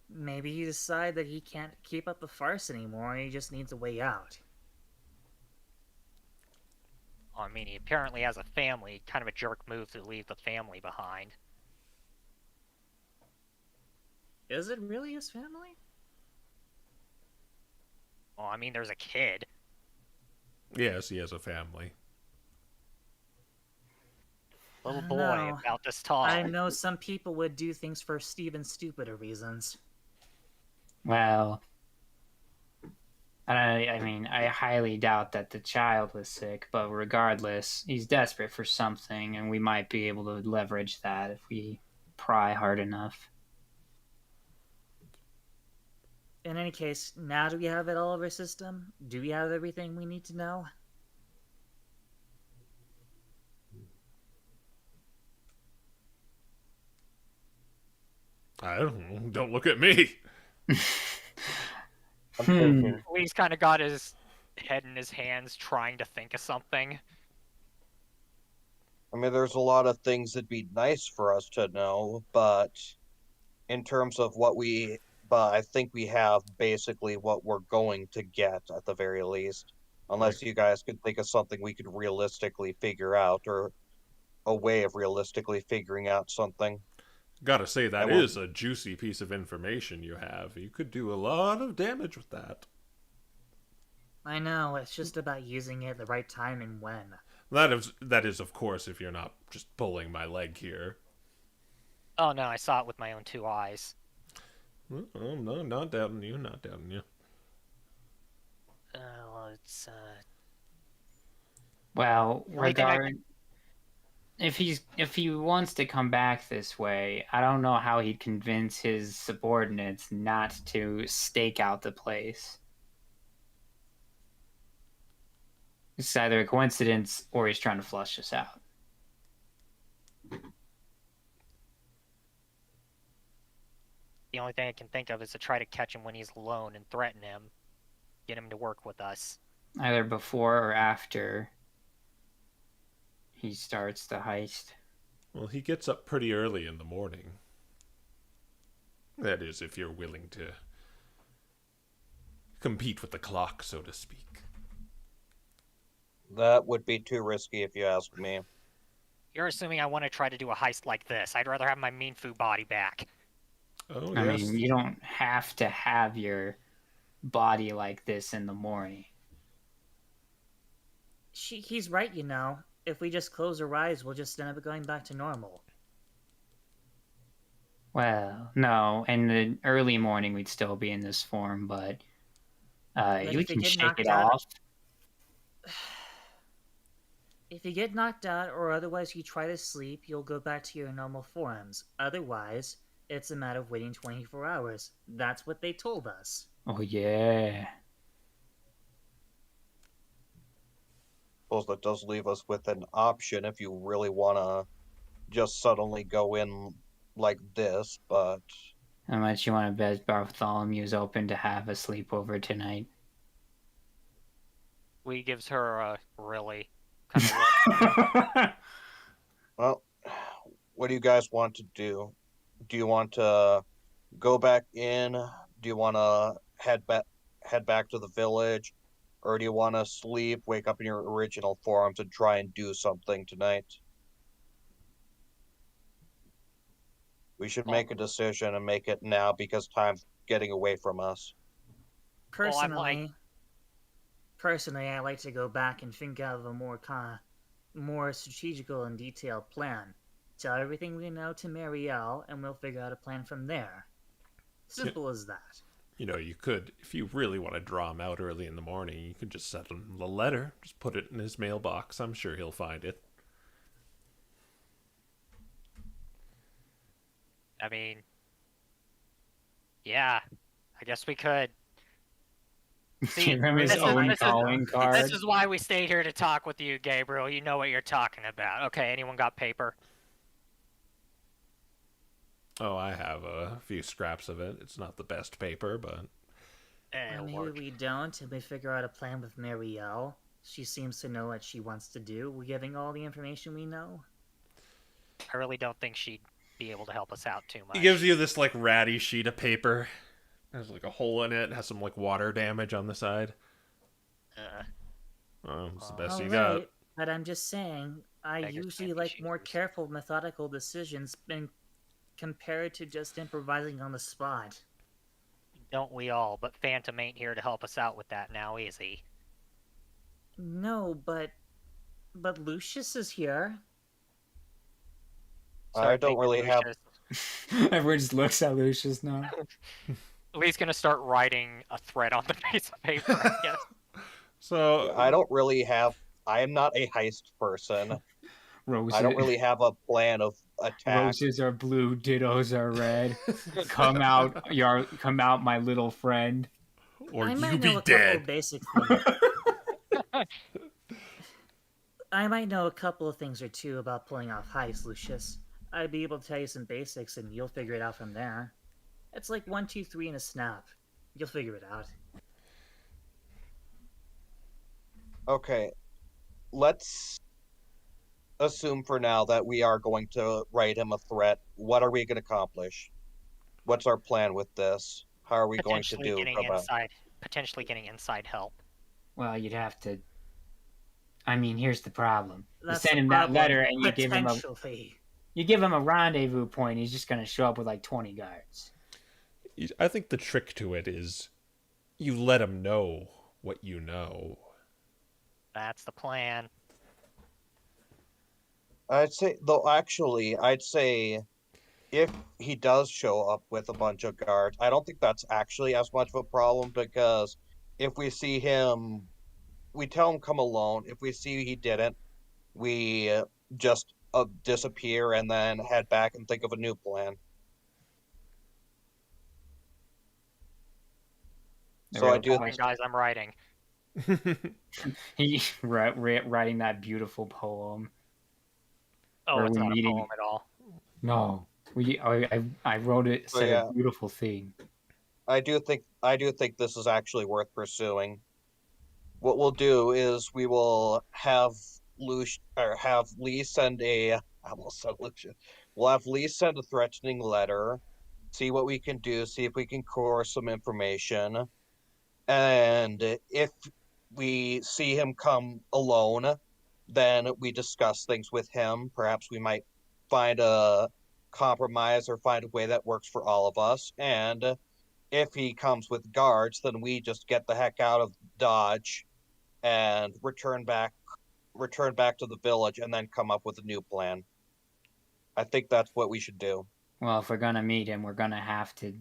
Maybe he decided that he can't keep up the farce anymore and he just needs a way out. I mean, he apparently has a family. Kind of a jerk move to leave the family behind. Is it really his family? Well, I mean, there's a kid. Yes, he has a family. Little I boy know. about this tall. I know some people would do things for even stupider reasons. Well, I mean, I highly doubt that the child was sick, but regardless, he's desperate for something, and we might be able to leverage that if we pry hard enough. In any case, now do we have it all of our system? Do we have everything we need to know? I don't know. Don't look at me. I'm thinking. Lee's kind of got his head in his hands trying to think of something. I mean, there's a lot of things that'd be nice for us to know, but in terms of but I think we have basically what we're going to get at the very least. Unless you guys could think of something we could realistically figure out, or a way of realistically figuring out something. Gotta say, that I will- is a juicy piece of information you have. You could do a lot of damage with that. I know, it's just about using it at the right time and when. That is, of course, if you're not just pulling my leg here. Oh no, I saw it with my own 2 eyes. Oh, no, not doubting you, not doubting you. Well, it's Well, only thing I if he wants to come back this way, I don't know how he'd convince his subordinates not to stake out the place. It's either a coincidence or he's trying to flush us out. the only thing I can think of is to try to catch him when he's alone and threaten him, get him to work with us. Either before or after he starts the heist. Well, he gets up pretty early in the morning. That is, if you're willing to compete with the clock, so to speak. That would be too risky if you ask me. You're assuming I want to try to do a heist like this. I'd rather have my mean foo body back. Oh, I yes. mean, you don't have to have your body like this in the morning. He's right, you know. If we just close our eyes, we'll just end up going back to normal. Well, no, in the early morning we'd still be in this form, but Then you if you can get shake knocked it out- off. If you get knocked out or otherwise you try to sleep, you'll go back to your normal forms. Otherwise, it's a matter of waiting 24 hours. That's what they told us. Oh yeah. Suppose that does leave us with an option if you really want to just suddenly go in like this, but How much you want to bet Bartholomew's open to have a sleepover tonight? Lee gives her a really kind of well, what do you guys want to do? Do you want to go back in? Do you want to head back to the village? Or do you want to sleep, wake up in your original forms, and try and do something tonight? We should make a decision and make it now because time's getting away from us. Well, I'm Personally, I like to go back and think of a more strategical and detailed plan. Tell everything we know to Marielle, and we'll figure out a plan from there. Simple as that. You know, you could, if you really want to draw him out early in the morning, you could just send him a letter. Just put it in his mailbox. I'm sure he'll find it. I mean, yeah, I guess we could. See, Give him his this is- own this is- calling card. This is why we stayed here to talk with you, Gabriel. You know what you're talking about. Okay, anyone got paper? Oh, I have a few scraps of it. It's not the best paper, but It'll Maybe work. we don't, and we figure out a plan with Marielle. She seems to know what she wants to do. We're giving all the information we know. I really don't think she'd be able to help us out too much. he gives you this, like, ratty sheet of paper. There's, like, a hole in it. Has some, like, water damage on the side. It's the best you got. Alright, but I'm just saying, I Beggars usually can't be like more choosers. careful, methodical decisions and compared to just improvising on the spot. Don't we all? But Phantom ain't here to help us out with that now, is he? No, but Lucius is here. I don't thinking really have. Lucius. Everyone just looks at Lucius now. Lee's gonna start writing a thread on the piece of paper, I guess. So, I don't really have. I am not a heist person. Roses, I don't really have a plan of attack. Roses are blue, dittos are red. Come out, my little friend. or I you might be know a couple dead. of basic things. I might know a couple of things or two about pulling off heists, Lucius. I'd be able to tell you some basics and you'll figure it out from there. It's like 1, 2, 3 in a snap. You'll figure it out. Okay, let's assume for now that we are going to write him a threat. What are we going to accomplish? What's our plan with this? How are we going to do about? Potentially getting inside help. Well, you'd have to. I mean, here's the problem. That's you send the him problem. that letter and you give him a rendezvous point. He's just going to show up with like 20 guards. I think the trick to it is you let him know what you know. That's the plan. I'd say, though, actually, I'd say if he does show up with a bunch of guards, I don't think that's actually as much of a problem because if we see him, we tell him come alone. If we see he didn't, we just disappear and then head back and think of a new plan. So I do. Guys, I'm writing. He's writing that beautiful poem. Oh, it's not a poem at all. No, I wrote it. Said a beautiful thing. I do think this is actually worth pursuing. What we'll do is we will have Lee send a. I almost said Lucius. We'll have Lee send a threatening letter. See what we can do. See if we can core some information. And if we see him come alone, then we discuss things with him. Perhaps we might find a compromise or find a way that works for all of us. And if he comes with guards, then we just get the heck out of Dodge and return back to the village and then come up with a new plan. I think that's what we should do. Well, if we're gonna meet him, we're gonna have to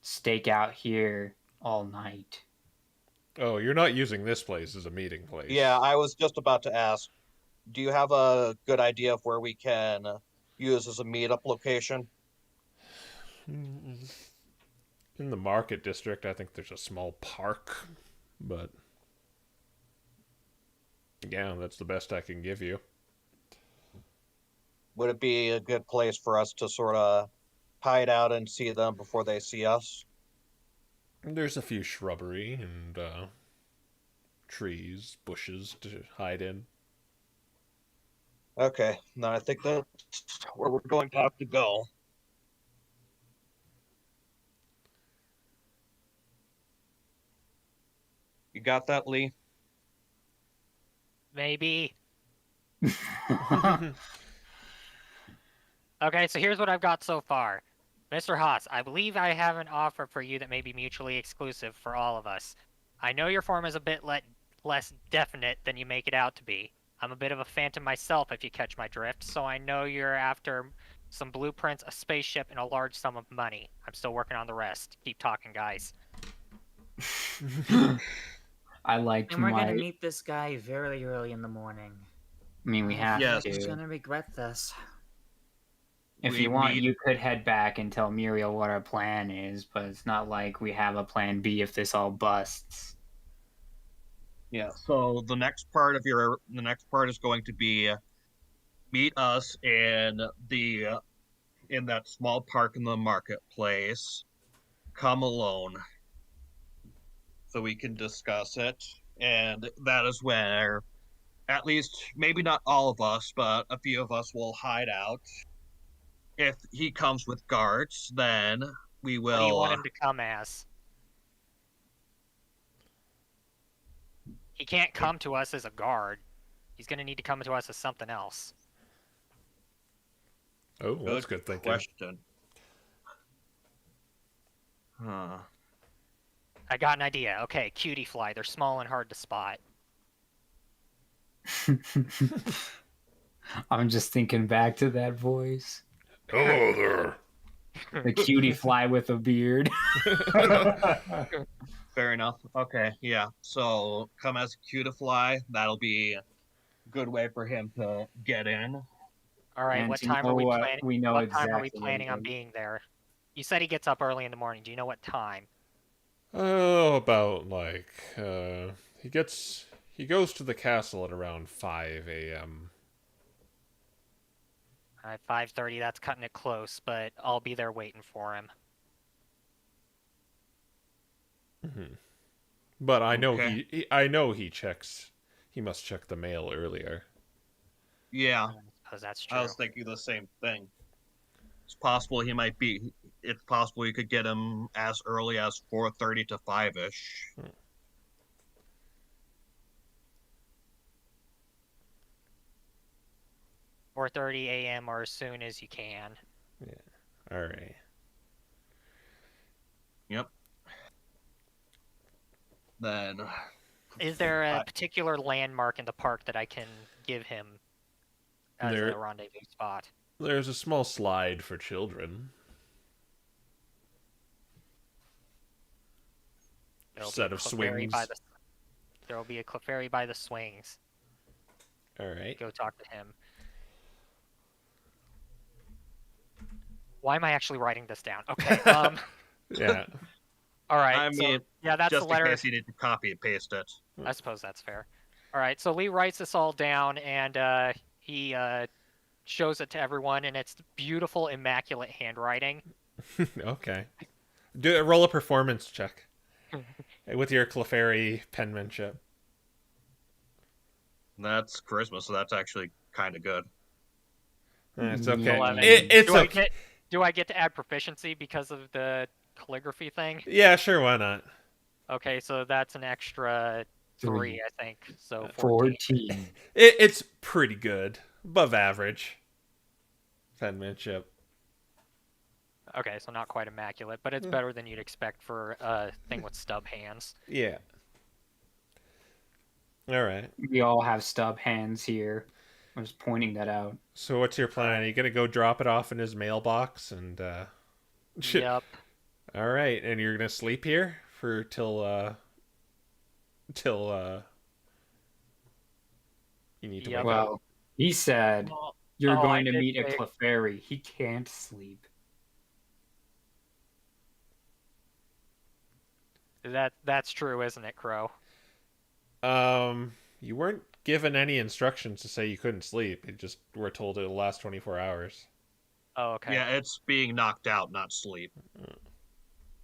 stake out here all night. Oh, you're not using this place as a meeting place. Yeah, I was just about to ask, do you have a good idea of where we can use as a meetup location? In the market district, I think there's a small park, but yeah, that's the best I can give you. Would it be a good place for us to sort of hide out and see them before they see us? There's a few shrubbery and trees, bushes to hide in. Okay, then I think that's where we're going to have to go. You got that, Lee? Maybe. Okay, so here's what I've got so far. Mr. Haas, I believe I have an offer for you that may be mutually exclusive for all of us. I know your form is a bit less definite than you make it out to be. I'm a bit of a phantom myself, if you catch my drift, so I know you're after some blueprints, a spaceship, and a large sum of money. I'm still working on the rest. Keep talking, guys. I like. And we're gonna meet this guy very early in the morning. I mean, we have to. He's gonna regret this. If you want, you could head back and tell Muriel what our plan is, but it's not like we have a plan B if this all busts. Yeah, so the next part is going to be meet us in that small park in the marketplace. Come alone. So we can discuss it. And that is where at least maybe not all of us, but a few of us will hide out. If he comes with guards, then we will. What do you want him to come as? He can't come to us as a guard. He's going to need to come to us as something else. Oh, that's good thinking. Question. Huh. I got an idea. Okay, cutie fly. They're small and hard to spot. I'm just thinking back to that voice. Hello there. The cutie fly with a beard. Fair enough. Okay, yeah. So come as a cutie fly. That'll be a good way for him to get in. All right. And what time are we planning? We know what exactly time are we planning on being there? You said he gets up early in the morning. Do you know what time? Oh, about he goes to the castle at around 5 a.m. At 5:30, that's cutting it close, but I'll be there waiting for him. Mm-hmm. But I know Okay. he checks. He must check the mail earlier. Yeah, I suppose that's true. I was thinking the same thing. It's possible he might be. It's possible you could get him as early as 4:30 to 5-ish. 4:30 a.m. or as soon as you can. Yeah. All right. Yep. Then Is there a particular landmark in the park that I can give him as There- a rendezvous spot? There's a small slide for children. There'll Set be a of Clefairy swings. There will be a Clefairy by the swings. All right. Go talk to him. Why am I actually writing this down? Okay. Yeah. All right. I mean, so, yeah, that's just the letter. in case you need to copy and paste it. I suppose that's fair. All right. So Lee writes this all down, and he shows it to everyone, and it's beautiful, immaculate handwriting. Okay. Roll a performance check with your Clefairy penmanship. That's Christmas, so that's actually kind of good. It's okay. 11. It's do okay. Do I get to add proficiency because of the calligraphy thing? Yeah, sure. Why not? Okay, so that's an extra 3, I think. So 14. It's pretty good, above average. Penmanship. Okay, so not quite immaculate, but it's better than you'd expect for a thing with stub hands. Yeah. All right. We all have stub hands here. I'm just pointing that out. So what's your plan? Are you gonna go drop it off in his mailbox and? Yep. All right, and you're gonna sleep here for till you need to Yep. wake up. Well, he said Well, you're I going to did meet a say- Clefairy. He can't sleep. That's true, isn't it, Crow? You weren't given any instructions to say you couldn't sleep. You just were told it'll last 24 hours. Oh, okay. Yeah, it's being knocked out, not sleep.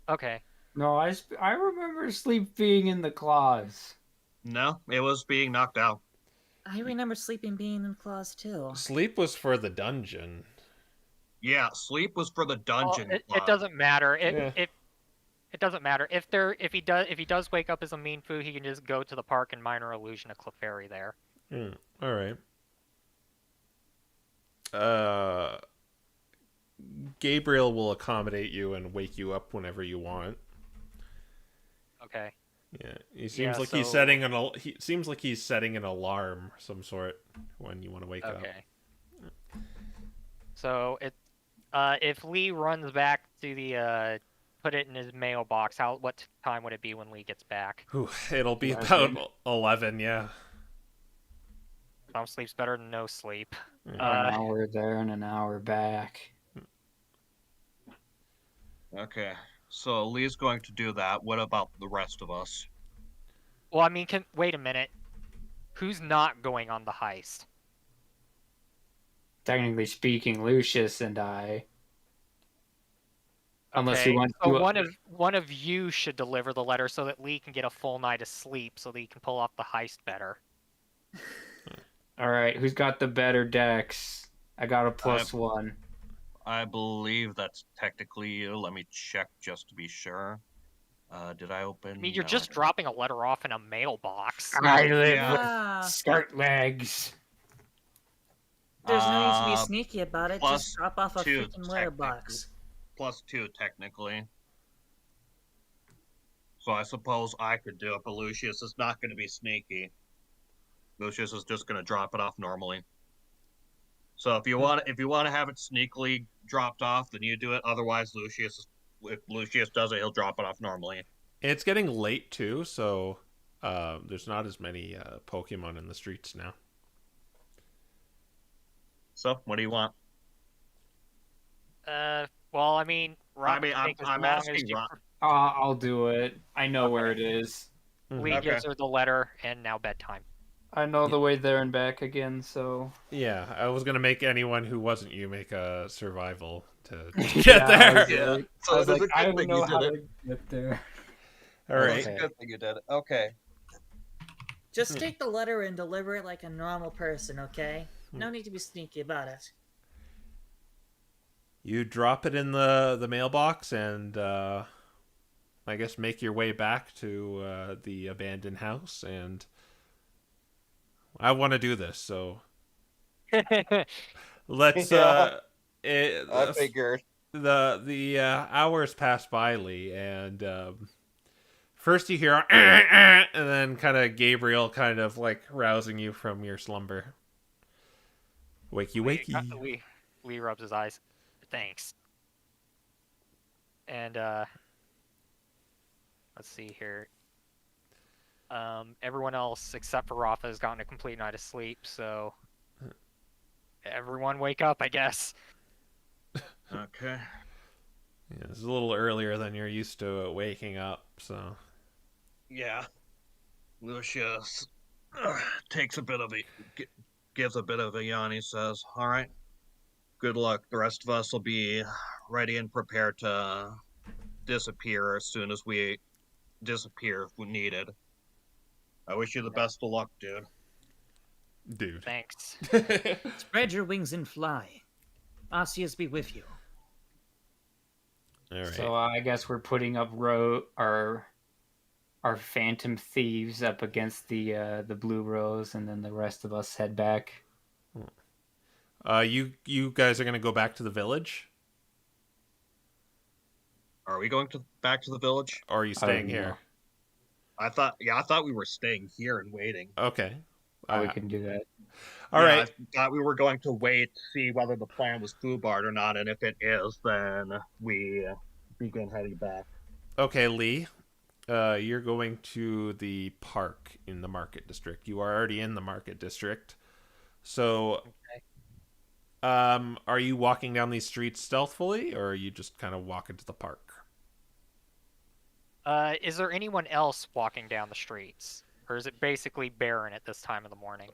Okay. No, I remember sleep being in the claws. No, it was being knocked out. I remember sleeping being in claws too. Sleep was for the dungeon. Yeah, sleep was for the dungeon. Well, it club. doesn't matter. Yeah. It doesn't matter if he does wake up as a mean foo, he can just go to the park and minor illusion a Clefairy there. All right. Gabriel will accommodate you and wake you up whenever you want. Okay. Yeah, he seems like he's so- setting he seems like he's setting an alarm of some sort when you want to wake up. Okay. So if Lee runs back to the put it in his mailbox, what time would it be when Lee gets back? Whew, it'll be 11. about 11. Yeah. Some sleep's better than no sleep. An hour there and an hour back. Okay, so Lee's going to do that. What about the rest of us? Well, I mean, wait a minute. Who's not going on the heist? Technically speaking, Lucius and I. Unless Okay, he wants so to. one of you should deliver the letter so that Lee can get a full night of sleep, so that he can pull off the heist better. All right, who's got the better dex? I got a +1. I believe that's technically you. Let me check just to be sure. Did I open? I mean, you're No, just I dropping a letter off in a mailbox. I live Yeah. with Ah, skirt legs. there's no need to be Uh, sneaky about it. plus Just drop off a 2 freaking letterbox. +2 technically. So I suppose I could do it, but Lucius is not going to be sneaky. Lucius is just going to drop it off normally. So if you want to have it sneakily dropped off, then you do it. Otherwise, if Lucius does it, he'll drop it off normally. It's getting late too, so there's not as many Pokemon in the streets now. So what do you want? Well, I mean, I mean, I'm asking Ron. I'll do it. I know where it is. Lee Okay. gives her the letter, and now bedtime. I know the way there and back again, so... Yeah, I was gonna make anyone who wasn't you make a survival to get Yeah, there. Yeah. So I was it is like, a I good don't thing know you how did to it. get there. All It right. is a good thing you did it. Okay. Just take the letter and deliver it like a normal person, okay? No need to be sneaky about it. You drop it in the mailbox and I guess make your way back to the abandoned house. And I want to do this, so let's. Yeah. It, I figured. the hours pass by, Lee, and first you hear and then kind of Gabriel kind of like rousing you from your slumber. Wakey, wakey. Lee rubs his eyes. Thanks. And let's see here. Everyone else except for Raffa has gotten a complete night of sleep, so everyone wake up, I guess. Okay. Yeah, it's a little earlier than you're used to waking up, so. Yeah. Lucius takes a bit of gives a bit of a yawn. He says, "All right, good luck. The rest of us will be ready and prepared to disappear as soon as we disappear if we needed. I wish you the best of luck, dude." Dude. Thanks. Spread your wings and fly. Arceus be with you. All right. So I guess we're putting up our phantom thieves up against the blue rose, and then the rest of us head back. You guys are gonna go back to the village, Are we going back to the village? or are you staying know. here? I thought we were staying here and waiting. Okay. We can do that. All Yeah, right. I thought we were going to wait, see whether the plan was foolbarred or not, and if it is, then we begin heading back. Okay, Lee. You're going to the park in the market district. You are already in the market district. So, are you walking down these streets stealthily, or are you just kind of walking to the park? Is there anyone else walking down the streets? Or is it basically barren at this time of the morning?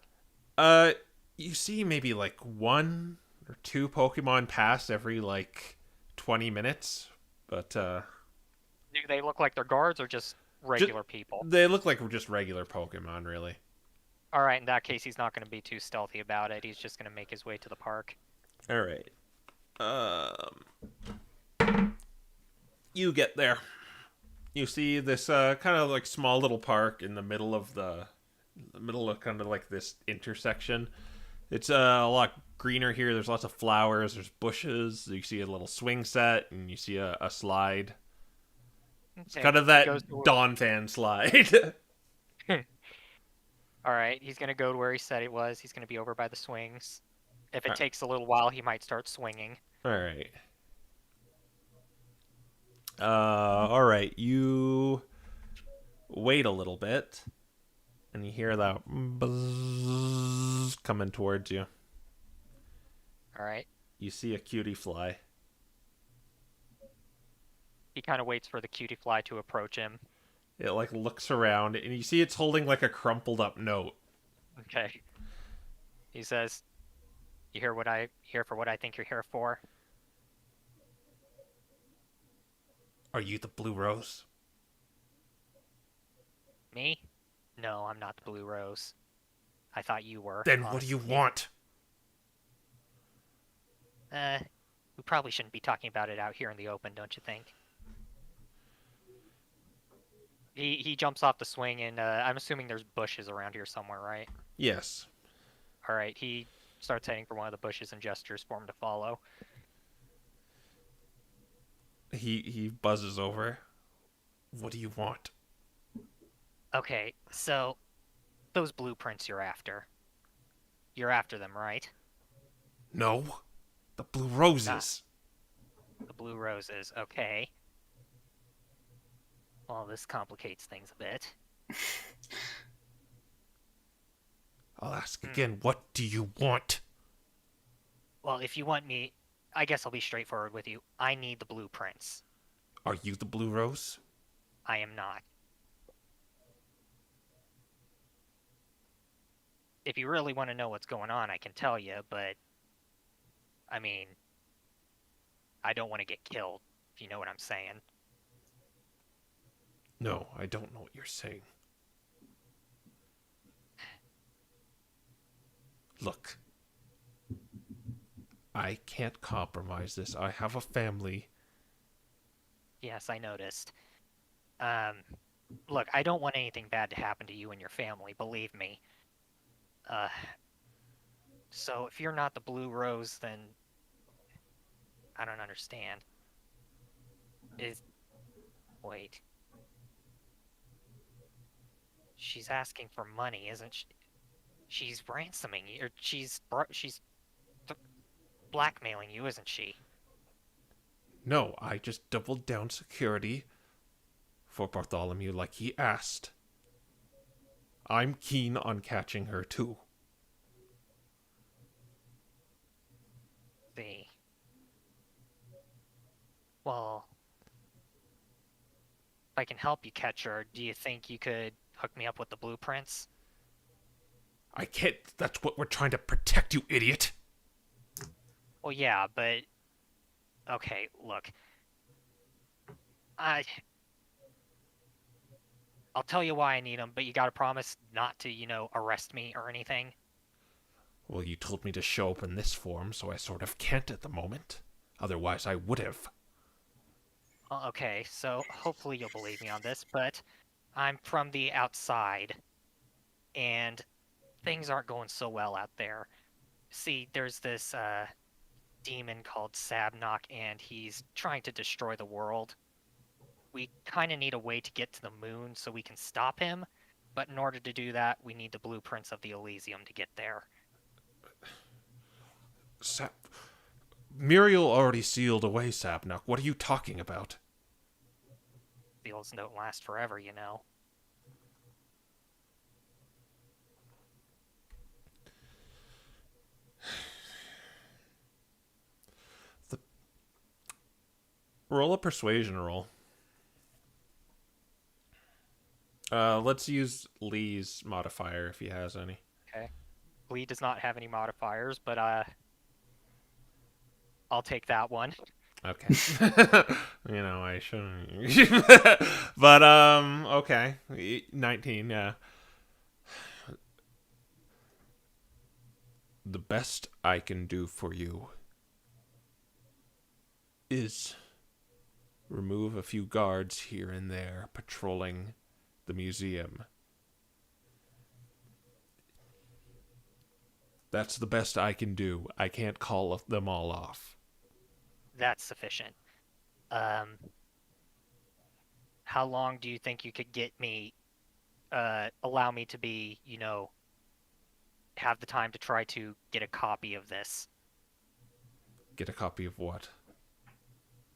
You see maybe like 1 or 2 Pokemon pass every like 20 minutes, but Do they look like they're guards or just regular people? they look like just regular Pokemon, really. Alright, in that case, he's not going to be too stealthy about it. He's just going to make his way to the park. All right. You get there. You see this kind of like small little park in the middle of kind of like this intersection. It's a lot greener here. There's lots of flowers. There's bushes. You see a little swing set, and you see a slide. It's kind of that Dawn fan slide. Alright, he's going to go to where he said it was. He's going to be over by the swings. If it takes a little while, he might start swinging. All right. All right. You wait a little bit, and you hear that buzz coming towards you. Alright. You see a cutie fly. He kind of waits for the cutie fly to approach him. It like looks around, and you see it's holding like a crumpled up note. Okay. He says, "You here for what I think you're here for?" Are you the Blue Rose? Me? No, I'm not the Blue Rose. I thought you were. Then what do you want? We probably shouldn't be talking about it out here in the open, don't you think? He jumps off the swing, and I'm assuming there's bushes around here somewhere, right? Yes. Alright, he starts heading for one of the bushes and gestures for him to follow. He buzzes over. What do you want? Okay, so those blueprints you're after. You're after them, right? No. The Blue Roses. The blue roses, okay. Well, this complicates things a bit. I'll ask again, what do you want? Well, if you want me, I guess I'll be straightforward with you. I need the blueprints. Are you the Blue Rose? I am not. if you really want to know what's going on, I can tell you, but I mean, I don't want to get killed, if you know what I'm saying. No, I don't know what you're saying. Look, I can't compromise this. I have a family. Yes, I noticed. Look, I don't want anything bad to happen to you and your family, believe me. So if you're not the Blue Rose, then I don't understand. Wait. She's asking for money, isn't she? She's ransoming you, or she's blackmailing you, isn't she? No, I just doubled down security for Bartholomew like he asked. I'm keen on catching her too. See. Well, if I can help you catch her, do you think you could hook me up with the blueprints? I can't. That's what we're trying to protect, you idiot. Well, yeah, but... Okay, look. I'll tell you why I need them, but you gotta promise not to, arrest me or anything. Well, you told me to show up in this form, so I sort of can't at the moment. Otherwise, I would have. Okay, so hopefully you'll believe me on this, but I'm from the outside, and things aren't going so well out there. See, there's this, demon called Sabnok, and he's trying to destroy the world. We kind of need a way to get to the moon so we can stop him, but in order to do that, we need the blueprints of the Elysium to get there. Muriel already sealed away Sabnok. What are you talking about? Seals don't last forever, you know. Roll a persuasion roll. Let's use Lee's modifier if he has any. Okay. Lee does not have any modifiers, but I'll take that one. Okay. I shouldn't. But okay. 19, yeah. The best I can do for you is remove a few guards here and there patrolling the museum. That's the best I can do. I can't call them all off. That's sufficient. How long do you think you could get me, allow me to be, have the time to try to get a copy of this? Get a copy of what?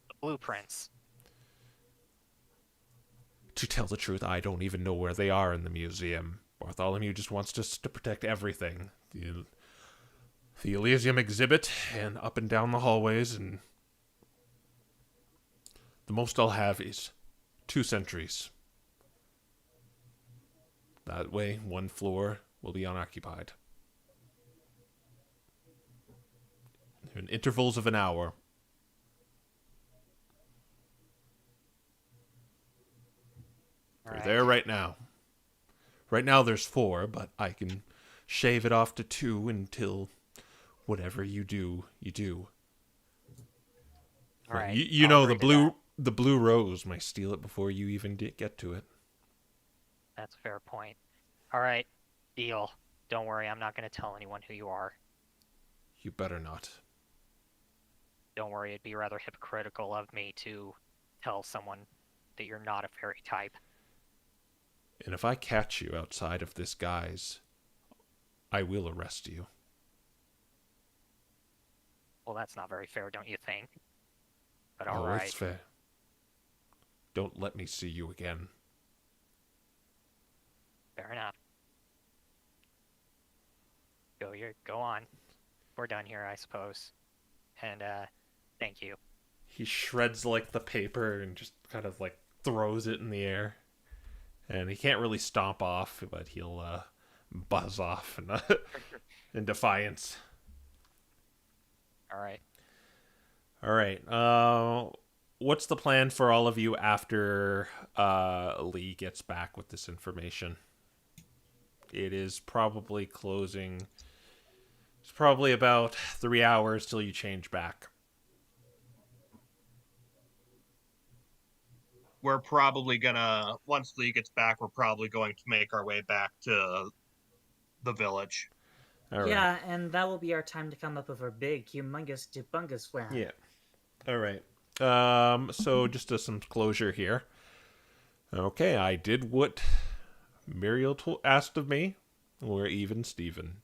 The blueprints. To tell the truth, I don't even know where they are in the museum. Bartholomew just wants us to protect everything. The Elysium exhibit, and up and down the hallways, and the most I'll have is 2 sentries. That way, 1 floor will be unoccupied. In intervals of an hour. They're there right now. Right now there's 4, but I can shave it off to 2 until whatever you do, you do. All right. You know the blue rose might steal it before you even get to it. That's a fair point. All right, deal. Don't worry, I'm not going to tell anyone who you are. You better not. Don't worry, it'd be rather hypocritical of me to tell someone that you're not a fairy type. And if I catch you outside of this guise, I will arrest you. Well, that's not very fair, don't you think? But all right. It's fair. Don't let me see you again. Fair enough. Go on. We're done here, I suppose. And thank you. He shreds like the paper and just kind of throws it in the air. And he can't really stomp off, but he'll buzz off in defiance. All right. All right. What's the plan for all of you after Lee gets back with this information? It is probably closing. It's probably about 3 hours till you change back. We're probably gonna, once Lee gets back, we're probably going to make our way back to the village. All right. Yeah, and that will be our time to come up with our big, humongous, debungus plan. Yeah. All right. So just some closure here. Okay, I did what Muriel asked of me. We're even, Steven.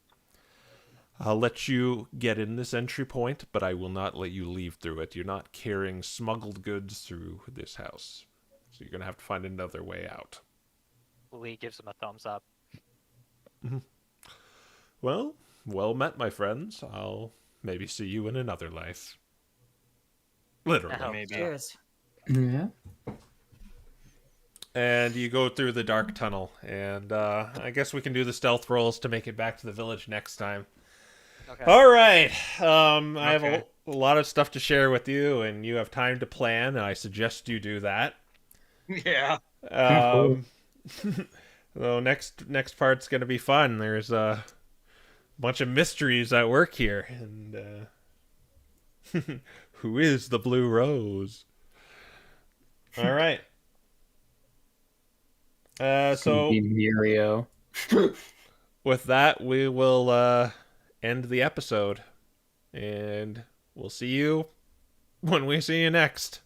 I'll let you get in this entry point, but I will not let you leave through it. You're not carrying smuggled goods through this house. So you're going to have to find another way out. Lee gives him a thumbs up. Well met, my friends. I'll maybe see you in another life. Literally. Oh, Maybe. Cheers. Yeah. And you go through the dark tunnel. And I guess we can do the stealth rolls to make it back to the village next time. Okay. All right. I have Okay. a lot of stuff to share with you, and you have time to plan, and I suggest you do that. Yeah. So next part's going to be fun. There's a bunch of mysteries at work here, and who is the Blue Rose? All right. So Mirio. with that, we will end the episode, and we'll see you when we see you next.